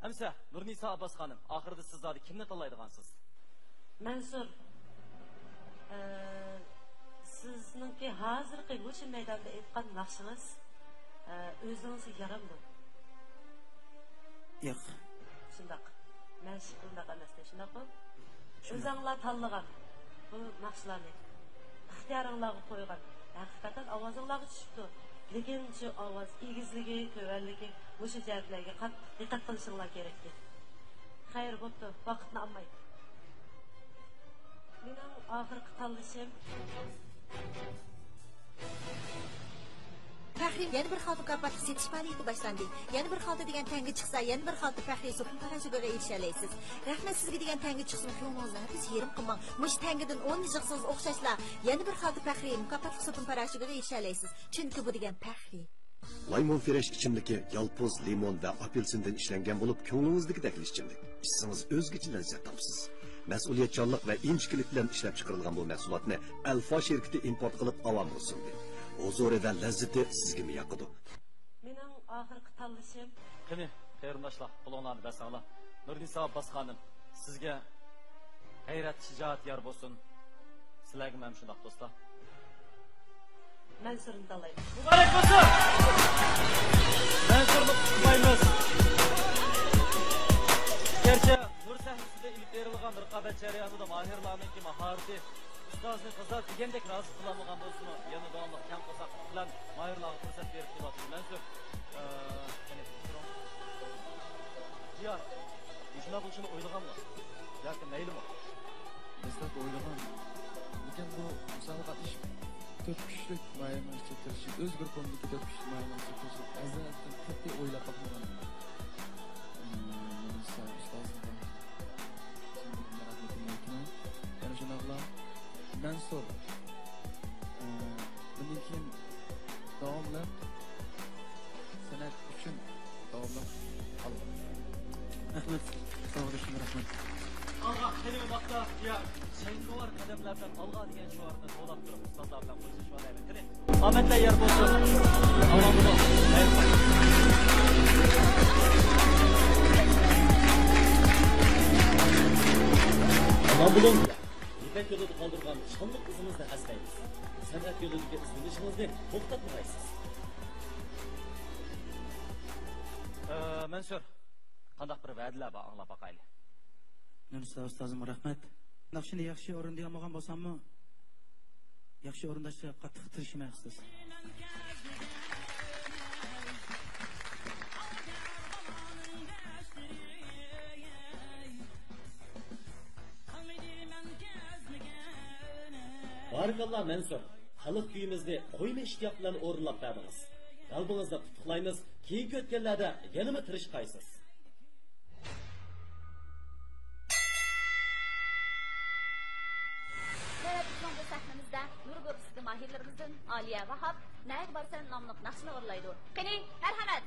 Amsa Nurnisa Abbas xonim, oxirida siz zodi kimni tanlaydigansiz? Mansur. Sizningki hozirgi o'sha maydonda aytgan naqshingiz o'zingizga yaramdi. Yo'q. Shundaq. Men shunday emasda, shundaqmi? O'zingizlar tanlagan bu naqshlarni ixtiyoringizga qo'ygan. Haqiqatan ovozingizga tushibdi. Lekin shu ovoz egizligi, to'vanligi, o'sha jihatlarga qattiq diqqat qilishinglar kerakdi. Xayr bo'pti, vaqtni olmay. Mening oxirgi tanlashim Fahrim yana bir xalta mukofoti setish faoliyati boshlandi. Yana bir xalta degan tanga chiqsa, yana bir xalta faxriy so'pni parashiga erishalaysiz. Rahmat sizga degan tanga chiqsin, ko'ngilingizdan biz yerim qilmang. Mush tangadan 10 jiqsiz o'xshashlar. Yana bir xalta faxriy mukofotli so'pni parashiga erishalaysiz. Chunki bu degan faxriy. Limon fresh ichimligi yalpoz limon va apelsindan ishlangan bo'lib, ko'nglingizdagidek ichimlik. Ichsangiz o'zgacha lazzat topsiz. Mas'uliyatchanlik va inchkilik bilan ishlab chiqarilgan bu mahsulotni Alfa shirkati import qilib avam bo'lsin. Huzuri va lazzati sizga mi yoqadi? Mening oxirgi tanlashim Qani, qarindoshlar, qo'linglarni bersanglar. Nurnisa Abbas xonim, sizga g'ayrat, shijoat yor bo'lsin. Sizlarga ham shunday do'stlar. Mansurni tanlayman. Muborak bo'lsin. Mansurni kutmaymiz. Gerçi nur sahnesinde ilk verilgan raqobat jarayonida mahirlarninki mahorati ustozni qizlar degandek rozi qilamagan bo'lsin, yana davomli kam qo'saq bilan mahirlarga fursat berib turadi. Mansur, ya, shuna bo'lishini o'ylaganmi? Yoki maylimi? Dastlab o'ylagan. Lekin bu musobaqa ish 4 kishilik maymun chekirishi, o'z guruhimdagi 4 kishilik maymun chekirishi azaldan qat'iy o'ylab topmagan. Mansur bundan keyin davomlab san'at uchun davomlab qoladi. Rahmat. Sog'liq rahmat. Alga kelimi vaqtda ya Şengovar qadamlardan alga degan shuarni to'lab turib ustozlar bilan qo'shilish valayman. Qani, omadlar yor bo'lsin. Avvalambor Avvalambor İpek yolunu kaldırgan şanlık izimizle esneyiniz. Sanat yolundaki izlenişinizni to'xtatmaysiz. Mansur, qandaq bir va'dalar bor anglab boqayli. Nursa ustozim rahmat. Naqshini yaxshi o'rinda olmagan bo'lsammi, yaxshi o'rindashga qattiq tirishmaysiz. Barakallah Mansur, xalq kuyimizni qo'yma ishtiyoq bilan o'rinlab berdingiz. Qalbingizda tutqlaymiz, keyingi o'tganlarda yanada tirish qaysiz. Nursa ustozim rahmat. Naqshini yaxshi o'rinda olmagan bo'lsammi, yaxshi o'rindashga qattiq tirishmaysiz. Barakallah Mansur, xalq kuyimizni qo'yma ishtiyoq bilan o'rinlab berdingiz. Qalbingizda tutqlaymiz, keyingi o'tganlarda yanada tirish qaysiz. Vahab Nayg Barsan nomli naqshni o'rlaydi. Qani, marhamat.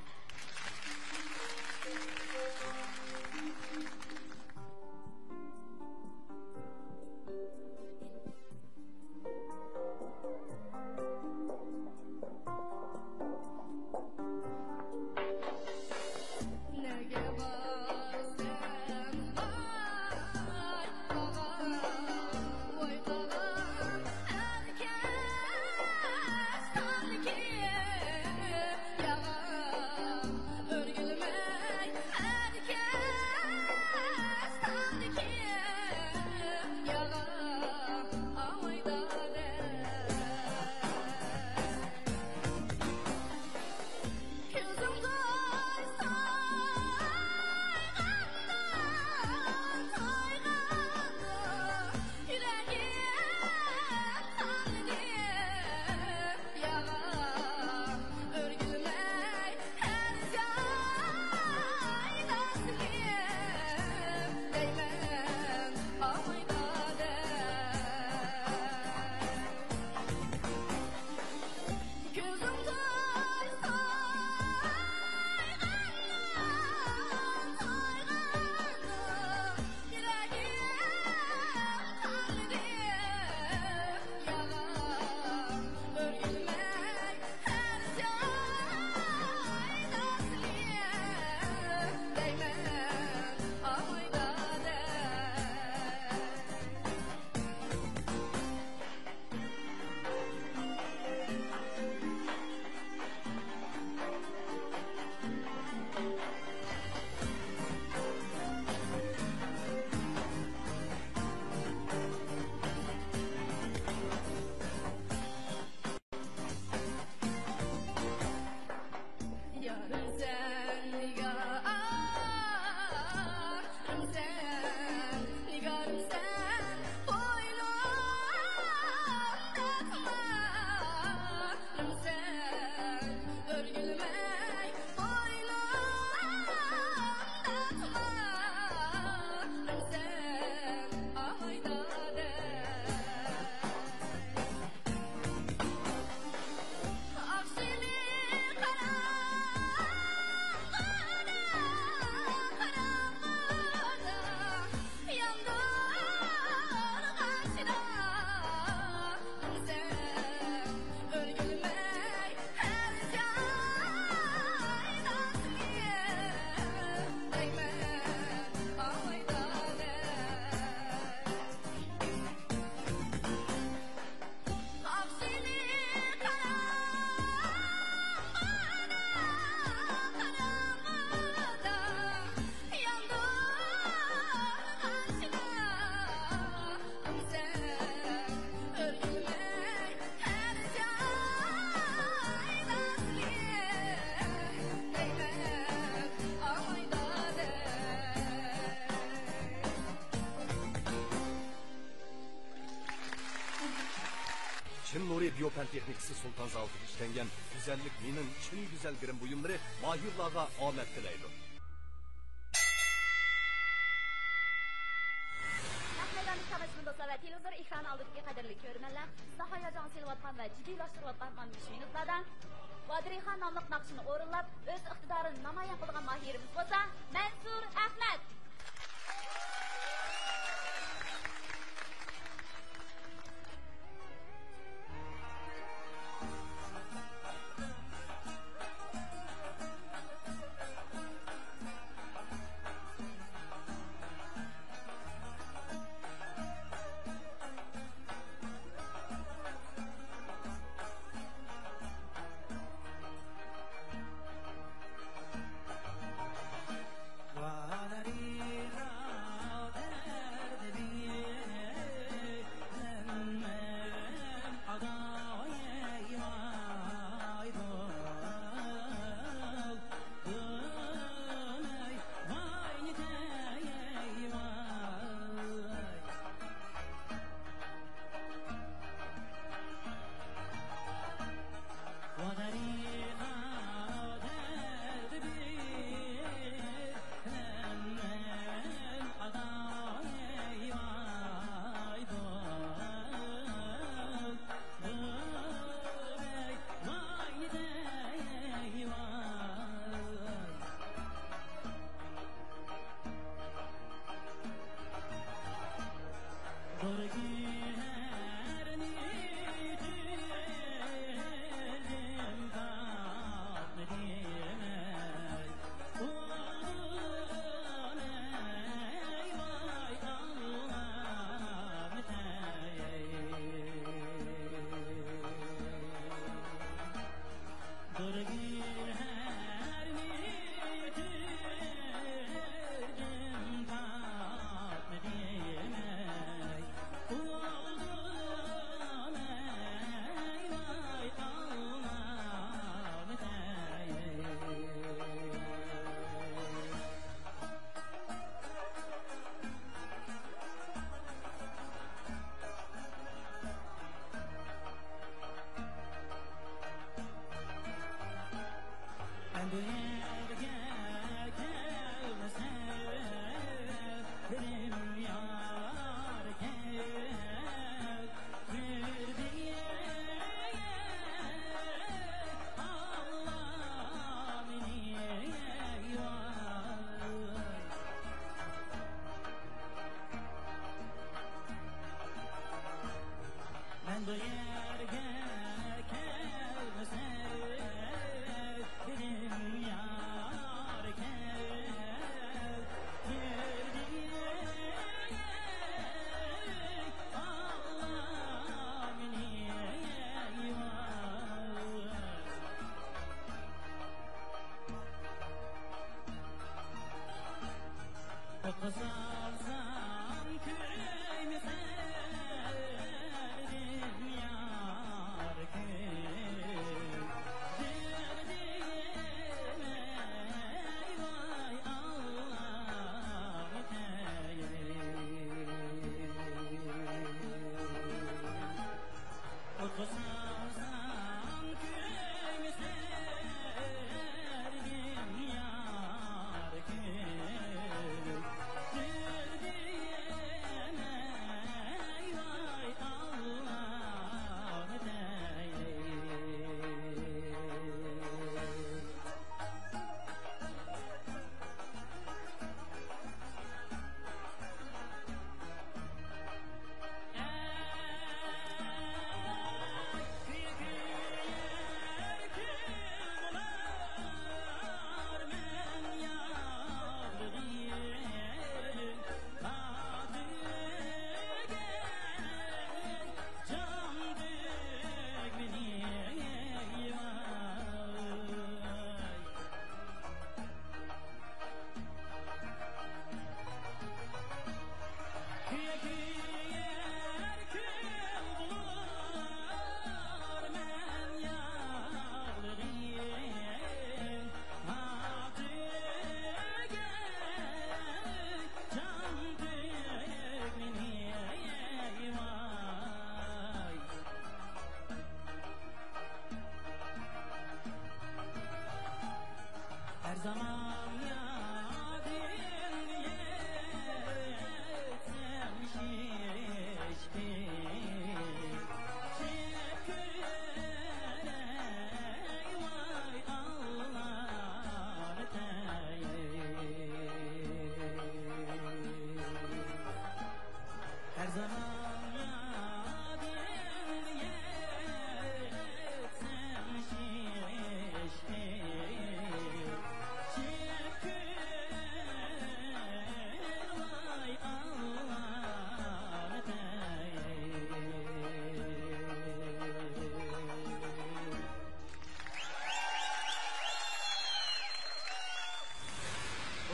Çin Nuri Biyopen Teknikisi Sultan Zavut'un işlengen güzellik minin Çin güzel girim buyumları mahirlarga amet dileydi. Dostlar ve televizor ekranı aldıkki qadrli ko'rmanlar, sizda hayajon selayotgan va jiddiylashtirayotgan mana shu minutlardan Vodrixon nomli naqshni o'rinlab o'z iqtidorini namoyon qilgan mahirimiz bo'lsa, Mansur Ahmad. What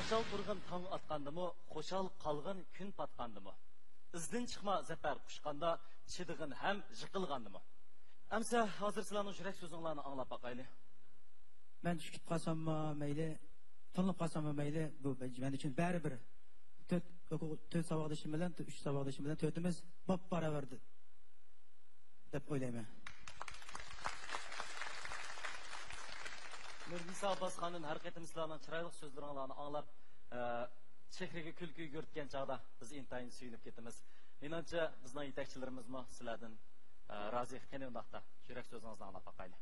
Xoşal turğun taң atqandımı, xoşal qalğın күн patqandımı. İzdin çıkma zəfər quşqanda, çidigin həm jıqılğandımı. Əmsə, hazır sizlərinin жүрək sözünlərini anlap baqaylı. Ben düşküp kalsam mı meyli, tonlup kalsam mı meyli, bu ben için beri bir. Töt sabahdaşım bilen, 3 sabahdaşım bilen tötümüz bap para verdi. Dep oylayayım. Nurgisa Abbasxan'ın her qetim sizlərinin çıraylık sözlerini anlap, çehrege külküyü görtken çağda biz intayın suyunub ketimiz. Menimce bizden yetekçilerimiz mi sizlerden razı qene undaqda жүрək sözünüzü anlap baqaylı.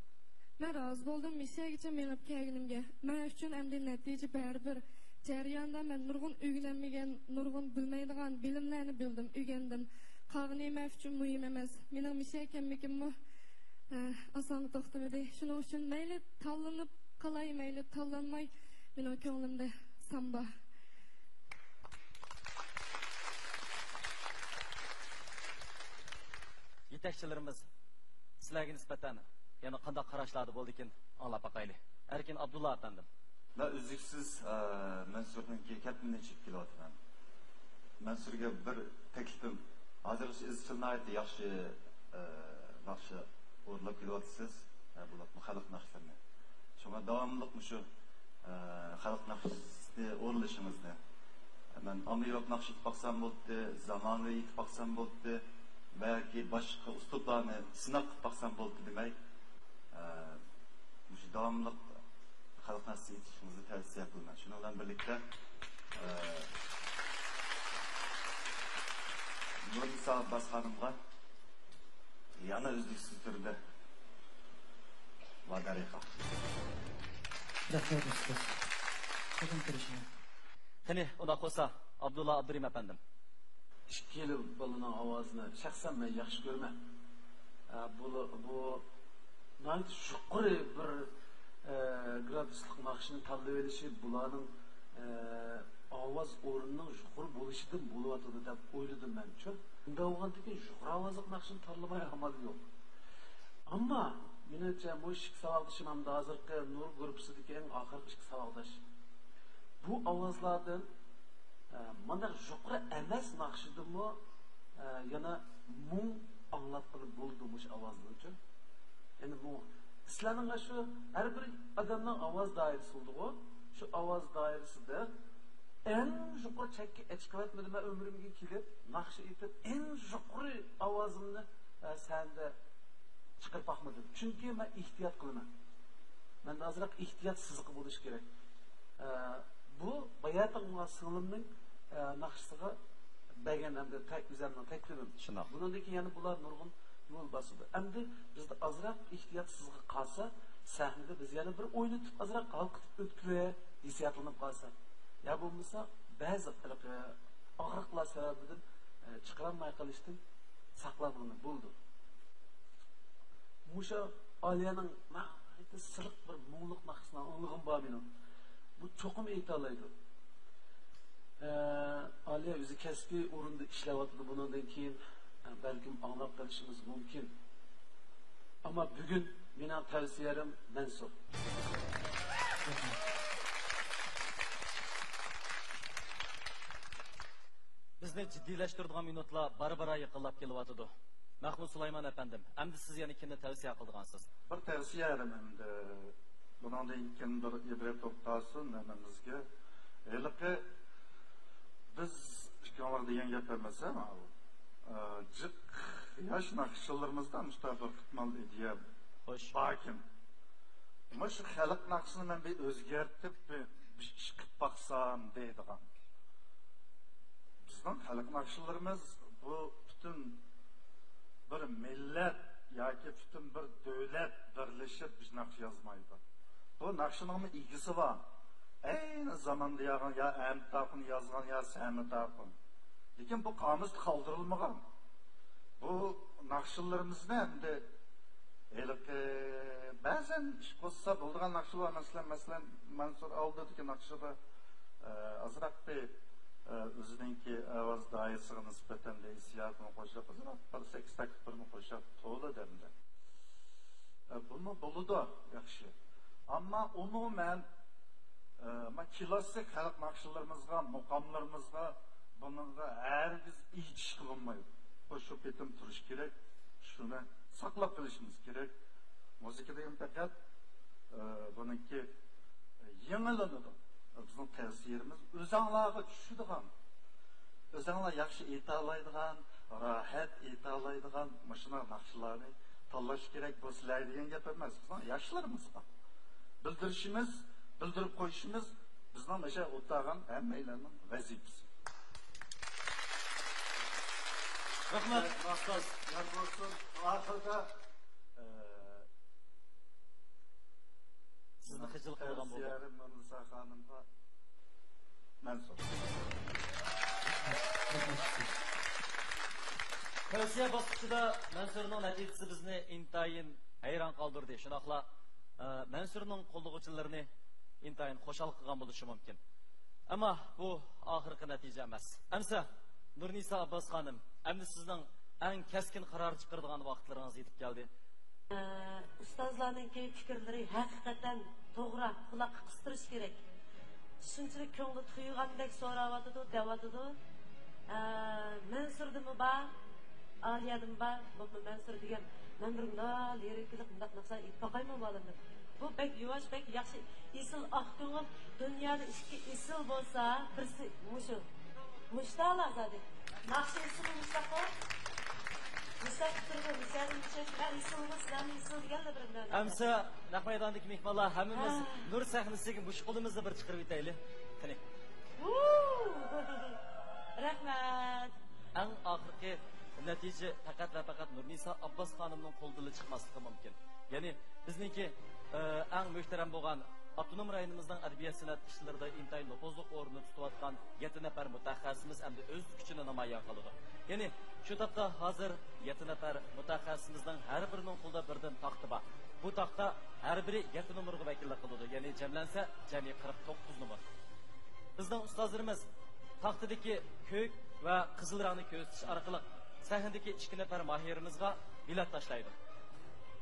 Ben razı oldum. Misyagicha menip kelganimga. Men uchun endi natija baribir. Jarayonda men nurg'un o'rganmagan, nurg'un bilmaydigan bilimlarni bildim, o'rgandim. Qolgani men uchun muhim emas. Mening misya ekanligimni oson to'xtamadi. Shuning uchun mayli tanlanib qalay, mayli tanlanmay, mening ko'nglimda samba. Yetekçilerimiz sizlarga nisbatan yana qanday qarashlarda bo'ldi ekan anglab baqayli. Erkin Abdulla efendim. Ben üzüksüz Mansur'dan ketmini çekip kelyapman. Mansur'ga bir teklifim. Hazır izchil nihoyatda yaxshi o'rlab kelyapsiz. Bular xalq naqshlarni. Shunga davomli shu xalq naqshini o'rlashingizni. Men amaliyoq naqsh etib baqsam bo'ldi, zamonaviy etib baqsam bo'ldi. Belki başka uslublarını sınav qilib baqsam bo'ldi demay, shu davomli xalq naqshi aytishingizni tavsiya qilaman. Shuning bilan birlikda Nurisa Abbas xonimga yana uzluksiz turda vadariqa. Rahmat ustoz. Qachon kirishim? Qani, unda qo'sa Abdulla Abdurim efendim. İkili balının avazını şahsen ben yaxşı görme. Bu nayt şukur bir gradusluq naqshini tanlab elishi bularning ovoz o'rnining yuqori bo'lishidan bo'lyotdi deb o'yladim men-chi. Unda bo'lgandan keyin yuqori ovozliq naqshini tanlamay amal yo'q. Ammo menimcha bu ikki savoldoshim ham hozirgi Nur gruppasidagi eng oxirgi ikki savoldosh. Bu ovozlardan mana yuqori emas naqshidimi yana mung anglatqili bo'ldi shu ovozlarcha. Endi bu sizlarning shu har bir odamning ovoz doirasi bo'ldi-ku. Shu ovoz doirasida eng yuqori chekka chiqyapmidi men umrimga kelib, naqsh aytib eng yuqori ovozimni senda chiqarib baxmadim. Chunki men ehtiyot qilaman. Menda ozroq ehtiyot sizqi bo'lish kerak. Bu bayatimga singlimning naqshisiga bergan hamda o'zimning taklifim. Bundan keyin yana bular nurg'un yo'l bosadi. Endi bizda ozroq ehtiyot sizqi qolsa, sahnada biz yana bir o'ynatib ozroq qalqitib o'tkilay hissiyotlanib qolsa. Ya bo'lmasa ba'zi og'riqlar sababidan chiqaramay qolishdan saqlanib bo'ldi. Musha Aliyaning siliq bir mo'ngluq naqshini o'ng'im bor mening. Bu cho'qim aytalaydi. Aliya o'zi kasbiy o'rinda ishlayotdi. Bundan keyin balkim anglab qolishimiz mumkin. Ammo bugun mening tavsiyalarim mansub. Bizni jiddiyleştirdiğin minutlar bara yaqinlab kelyapti. Mahmud Sulayman efendim, endi siz yana kimni tavsiya qildigansiz? Bir tavsiyalarim endi bundan keyin bir ibrat to'xtasin namimizga. Eliqi biz ishkomar degan gap emas, jiq yosh naqshlarımızdan mustaqil qitmal ideya. Xo'sh. Bakim. Mush xalq naqshini men bir o'zgartib bir ish qilib baqsam deydigan. Bizning xalq naqshlarimiz bu butun bir millat yoki butun bir davlat birlashib biz naqsh yozmaydi. Bu naqshning egisi bor. Ayni zamonda yozgan ya Amtaqin yozgan ya Samitaqin. Lekin bu qomusda qoldirilmagan. Bu naqshlarimizni endi ba'zan ish qo'shsa bo'lgan naqshlar masalan Mansur oldidagi naqshida azroq o'zininki ovoz doirasiga nisbatan hissiyotni qo'shib bir 8 takbirni qo'shib to'la demdi. Buni bo'ladi yaxshi. Ammo umuman klassik xalq naqshlarimizga, muqomlarimizga bunga hargiz ish qilinmaydi. Qo'shib etim turish kerak. Shuni saqlab qolishimiz kerak. Muzikada ham faqat buniki yangilanadi. Bizning ta'sirimiz o'zinglarga tushadigan, o'zinglar yaxshi ayta oladigan, rohat ayta oladigan mashina naqshlarni tanlash kerak bu sizlar degan gap emas. Bizning yoshlarimiz bor. Bildirishimiz, bildirib qo'yishimiz bizning o'sha o'tag'an hammalarning vazifasi. Rahmat, ustoz. Yarbosin, oxirida sizni xijil qilgan bo'ldi. Nurisa xonimga mansub. Tavsiya bosqichida Mansurning natijasi bizni intayin hayron qoldirdi. Shunaqla Mansurning qo'llovchilarini intayin xo'shal qilgan bo'lishi mumkin. Ammo bu oxirgi natija emas. Amsa Nurnisa Abbas xonim, endi sizning eng keskin qaror chiqaradigan vaqtlaringiz yetib keldi. Ustozlarning fikrlari haqiqatan to'g'ri, quloqqa qistirish kerak. Shunchalik ko'ngli tuyg'andek so'rayotdi, deyotdi. Mansurdimi bor, Aliyadim bor, bu Mansur degan men bir liriklik bundoq narsa aytmaqayman bo'ladim. Bu bek yuvosh, bek yaxshi, isil oqko'ngil, dunyoda ikki isil bo'lsa, birisi mushu. Mushtala zadi. Naqshi ismi Mustafa. Әмсі, Нақмайдандық мекмалар, әміміз Нұр сәхнісіге бұш қолымызды бір чықырып етейлі. Қане. Рахмет. Әң ақырқы нәтиже пәкәт вә пәкәт Нұрниса Аббас ханымның қолдылы чықмасылығы мүмкін. Яни, бізніңке әң мөхтерәм болған Abdunum rayonimizdan adabiyat san'at ishlarida intayin nufuzli o'rni tutayotgan 7 nafar mutaxassisimiz hamda o'z kuchini namoyon qiladi. Ya'ni shu taqda hozir 7 nafar mutaxassisimizning har birining qo'lida birdan taxta bor. Bu taxta har biri 7 nomerga vakillik qiladi. Ya'ni jamlansa jami 49 nomer. Bizning ustozlarimiz taxtadagi ko'k va qizil rangni ko'rsatish orqali sahnadagi 2 nafar mahirimizga bilat tashlaydi.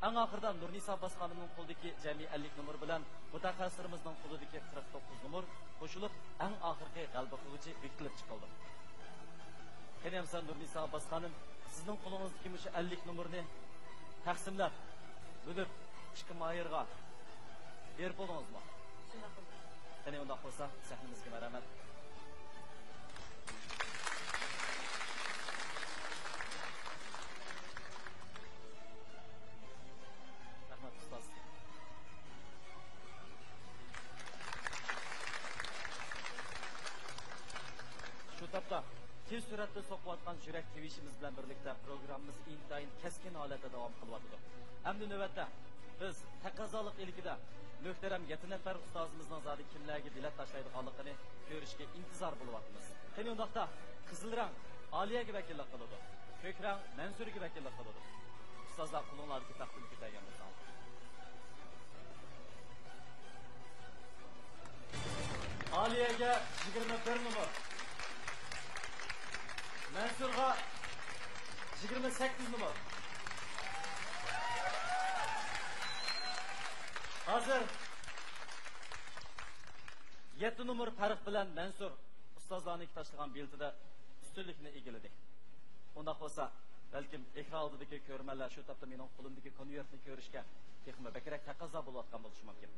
Ang ahırda Nurnisa Abbas Hanım'ın qo'ldagi jami 50 nomer bilan mutaxassisimizning qo'lidagi 49 nomer qo'shilib ang oxirgi g'alaba qiluvchi bekilib chiqildi. Qaniyamsa Nurnisa Abbas Hanım, sizning qo'lingizdagi shu 50 nomerni taqsimlab, bo'lib 2 mahirga berib bo'ldingizmi? Qani unda bo'lsa, sahnamizga marhamat. Tez suratda so'qiyotgan yurak tevishimiz bilan birlikda programmamiz intayin keskin holatda davom qilyapti. Hamda navbatda biz taqozolik ilkida muhtaram 7 nafar ustozimizning zodi kimlarga bilat tashlaydiganligini ko'rishga intizor bo'lyapmiz. Qani undaqda qizil rang Aliyaga vakillik qiladi. Ko'k rang Mansurga vakillik qiladi. Ustozlar qo'linglarga taqdim etgan bo'lsangiz. Aliyaga 21 nomer. Mansurga 28 nomer. Hazır 7 nomer farq bilan Mansur ustozlarning tashlagan beltida ustunlikni egiladi. Unda bo'lsa, balkim ekran oldidagi ko'rmanlar shu topda mening qo'limdagi konvertni ko'rishga texma bakrak taqozo bo'layotgan bo'lishi mumkin.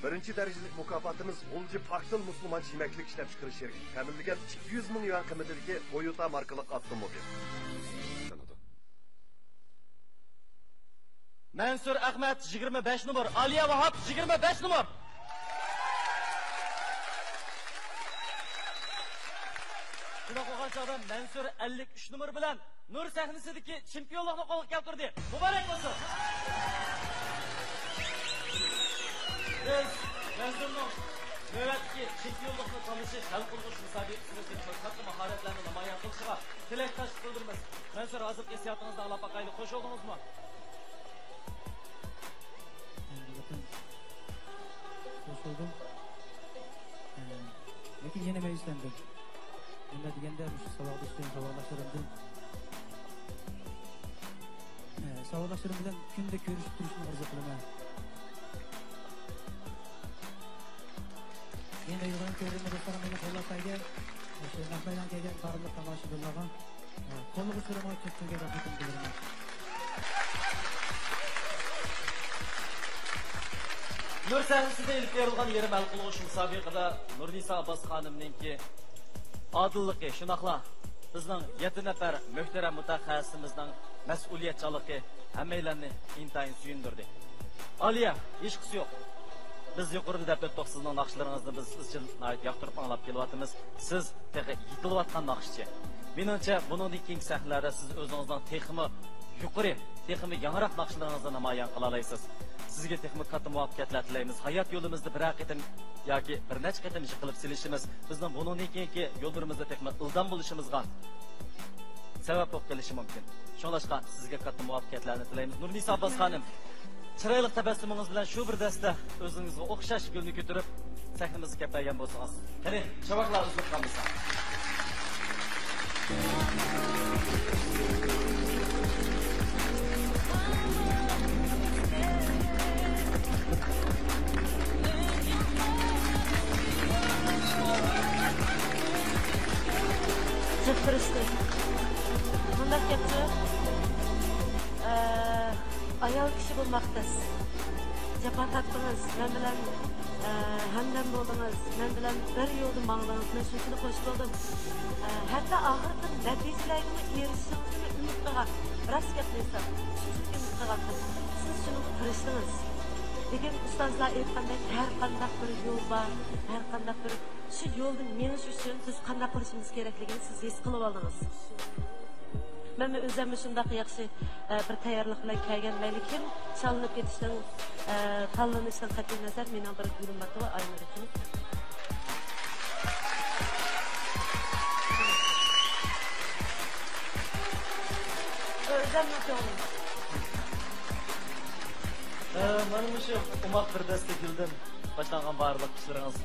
Birinchi darajalik mukofotimiz G'ulji Parkdil Musulmon yemaklik ishlab chiqarish shirkati ta'minlagan 200 ming yuan qiymatidagi Toyota markali avtomobil. Mansur Ahmad 25 nomer, Aliya Vahab 25 nomer. Shuna qo'ygan chog'da Mansur 53 nomer bilan Nur sahnasidagi chempionlikni qo'lga keltirdi. Muborak bo'lsin. Biz Mansurning navbatdagi chempionlikni tanlashi hal qilg'uch musobaqasida ko'rsatgan mahoratlarni namoyon qilishiga tilakdosh bildiramiz. Mansur, hozirgi hissiyotingizdan alab baqayli qo'shildingizmi? Qo'shildim. Lekin yana meyuslandim. Nima deganda shu savollashlarimdan savollarim bilan kunda ko'rishib turishni orzu qilaman. Yana yig'in ko'rdim restoran meni qo'llashayga, o'sha Naqmaydan kelgan barliq tomoshabinlarga qo'lni ushtirmoq uchun rahmatim bildiraman. Nur sahnesida ilk berilgan yerim hal qilg'uch musobaqada Nurnisa Abbas xonimninki odilligi, shunaqla bizning 7 nafar muhtaram mutaxassisimizning mas'uliyatchanligi hammalarni intayin suyundirdi. Aliya, hech qisi yo'q. Biz yuqorida deb o'tdik, sizning naqshlaringizni biz izchil yoqtirib anglab kelyapmiz. Siz yetilayotgan naqshchi. Menimcha, buningdan keyingi sahnalarda siz o'zingizning texmi yuqori, texmi yangroq naqshlaringizni namoyon qila olasiz. Sizga texnik katta muvaffaqiyatlar tilaymiz. Hayot yo'limizda bir qatim yoki bir necha qatim qilib silishimiz bizning buningdan keyingi yo'llarimizda texnik ildam bo'lishimizga sabab bo'lib qolishi mumkin. Shunlashqa sizga katta muvaffaqiyatlarni tilaymiz. Nurnisa Abbas xonim, chiroyli tabassumingiz bilan shu bir dasta o'zingizga o'xshash gulni ko'tarib sahnamizga kelgan bo'lsangiz. Qani, shavaqlarimizni qilamiz. Çıktırıştı. Bundan geçti. Ayol kişi bo'lmoqdasiz. Jafo tortdingiz, men bilan hamdam bo'ldingiz, men bilan bir yo'lda mangdingiz, men shuni qo'shib oldim. Hatto oxirgi natijalarga erishishingizni umid qilgan. Rost gap desam, shunchaki umid qilgandim. Siz shuni qilishdingiz. Lekin ustozlar aytgandek har qanday bir yo'l bor, har qanday bir shu yo'lda menish uchun siz qanday qilishimiz kerakligini siz his qilib oldingiz. Men o'zim shunday yaxshi bir tayyorlik bilan kelgan, lekin chalinib ketishdan, tanlanishdan qat'iy nazar mening bir hurmati va aynur uchun. O'zim uchun. Mana shu umoq bir dasta guldan boshlangan barliq ishlaringiz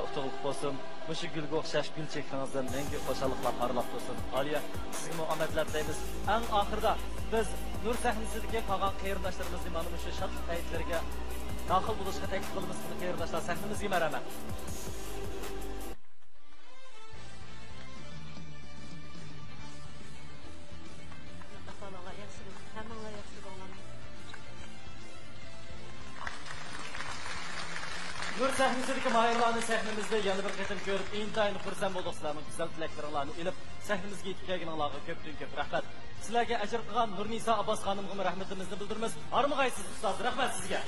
utuqlik bo'lsin. Shu gulga o'xshash gul chekingizdan menga xo'shaliklar parlab tursin. Aliya, sizga omadlar tilaymiz. Eng oxirida biz nur sahnasidagi qolgan qarindoshlarimizni mana shu shod paytlarga daxil bo'lishga taklif qilamiz. Qarindoshlar sahnamizga marhamat. Nur sahnesidagi mahirlarni sahnamizda yana bir qatim ko'rib, intayin xursand bo'ldik. Sizlarning go'zal tilaklaringlarni ilib, sahnamizga yetib kelganinglarga ko'pdan ko'p rahmat. Sizlarga ajr qilgan Nurnisa Abbos xonimga rahmatimizni bildiramiz. Armag'aysiz ustoz, rahmat sizga.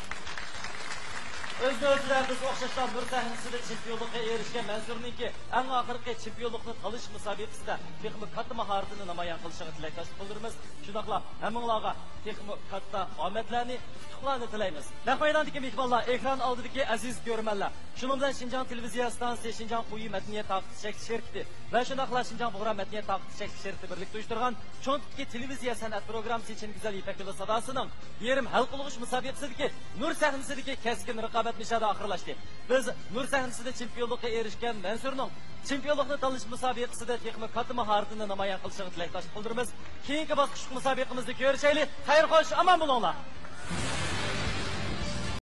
O'z-o'zidan biz o'xshashdan nur sahnesida chempionlikka erishgan Mansurniki eng oxirgi chempionlikni talish musobaqasida texnik katta mahoratini namoyon qilishiga tilakdoshlik bildiramiz. Shundoqla hammanglarga texnik katta omadlarni, utuqlarni tilaymiz. Naq maydondagi mehmonlar, ekran oldidagi aziz ko'rmanlar, shuningdek Shinjang televiziya stansiyasi, Shinjang quyi madaniyat taqdis shirkati va shundoqla Shinjang Bug'ra madaniyat taqdis shirkati birlikda uyushtirgan cho'ntki televiziya san'at programmasi uchun go'zal Ipak yo'li sadosining yerim hal qilg'ish musobaqasidagi nur sahnesidagi keskin raqobat nishadi oxirlashdi. Biz nur sahnesida chempionlikka erishgan Mansurning chempionlikni tanlash musobaqasida texnik katta mahoratini namoyon qilishiga tilakdoshlik bildiramiz. Keyingi bosqich musobaqamizda ko'rishaylik. Xayr xo'sh, omon bo'linglar.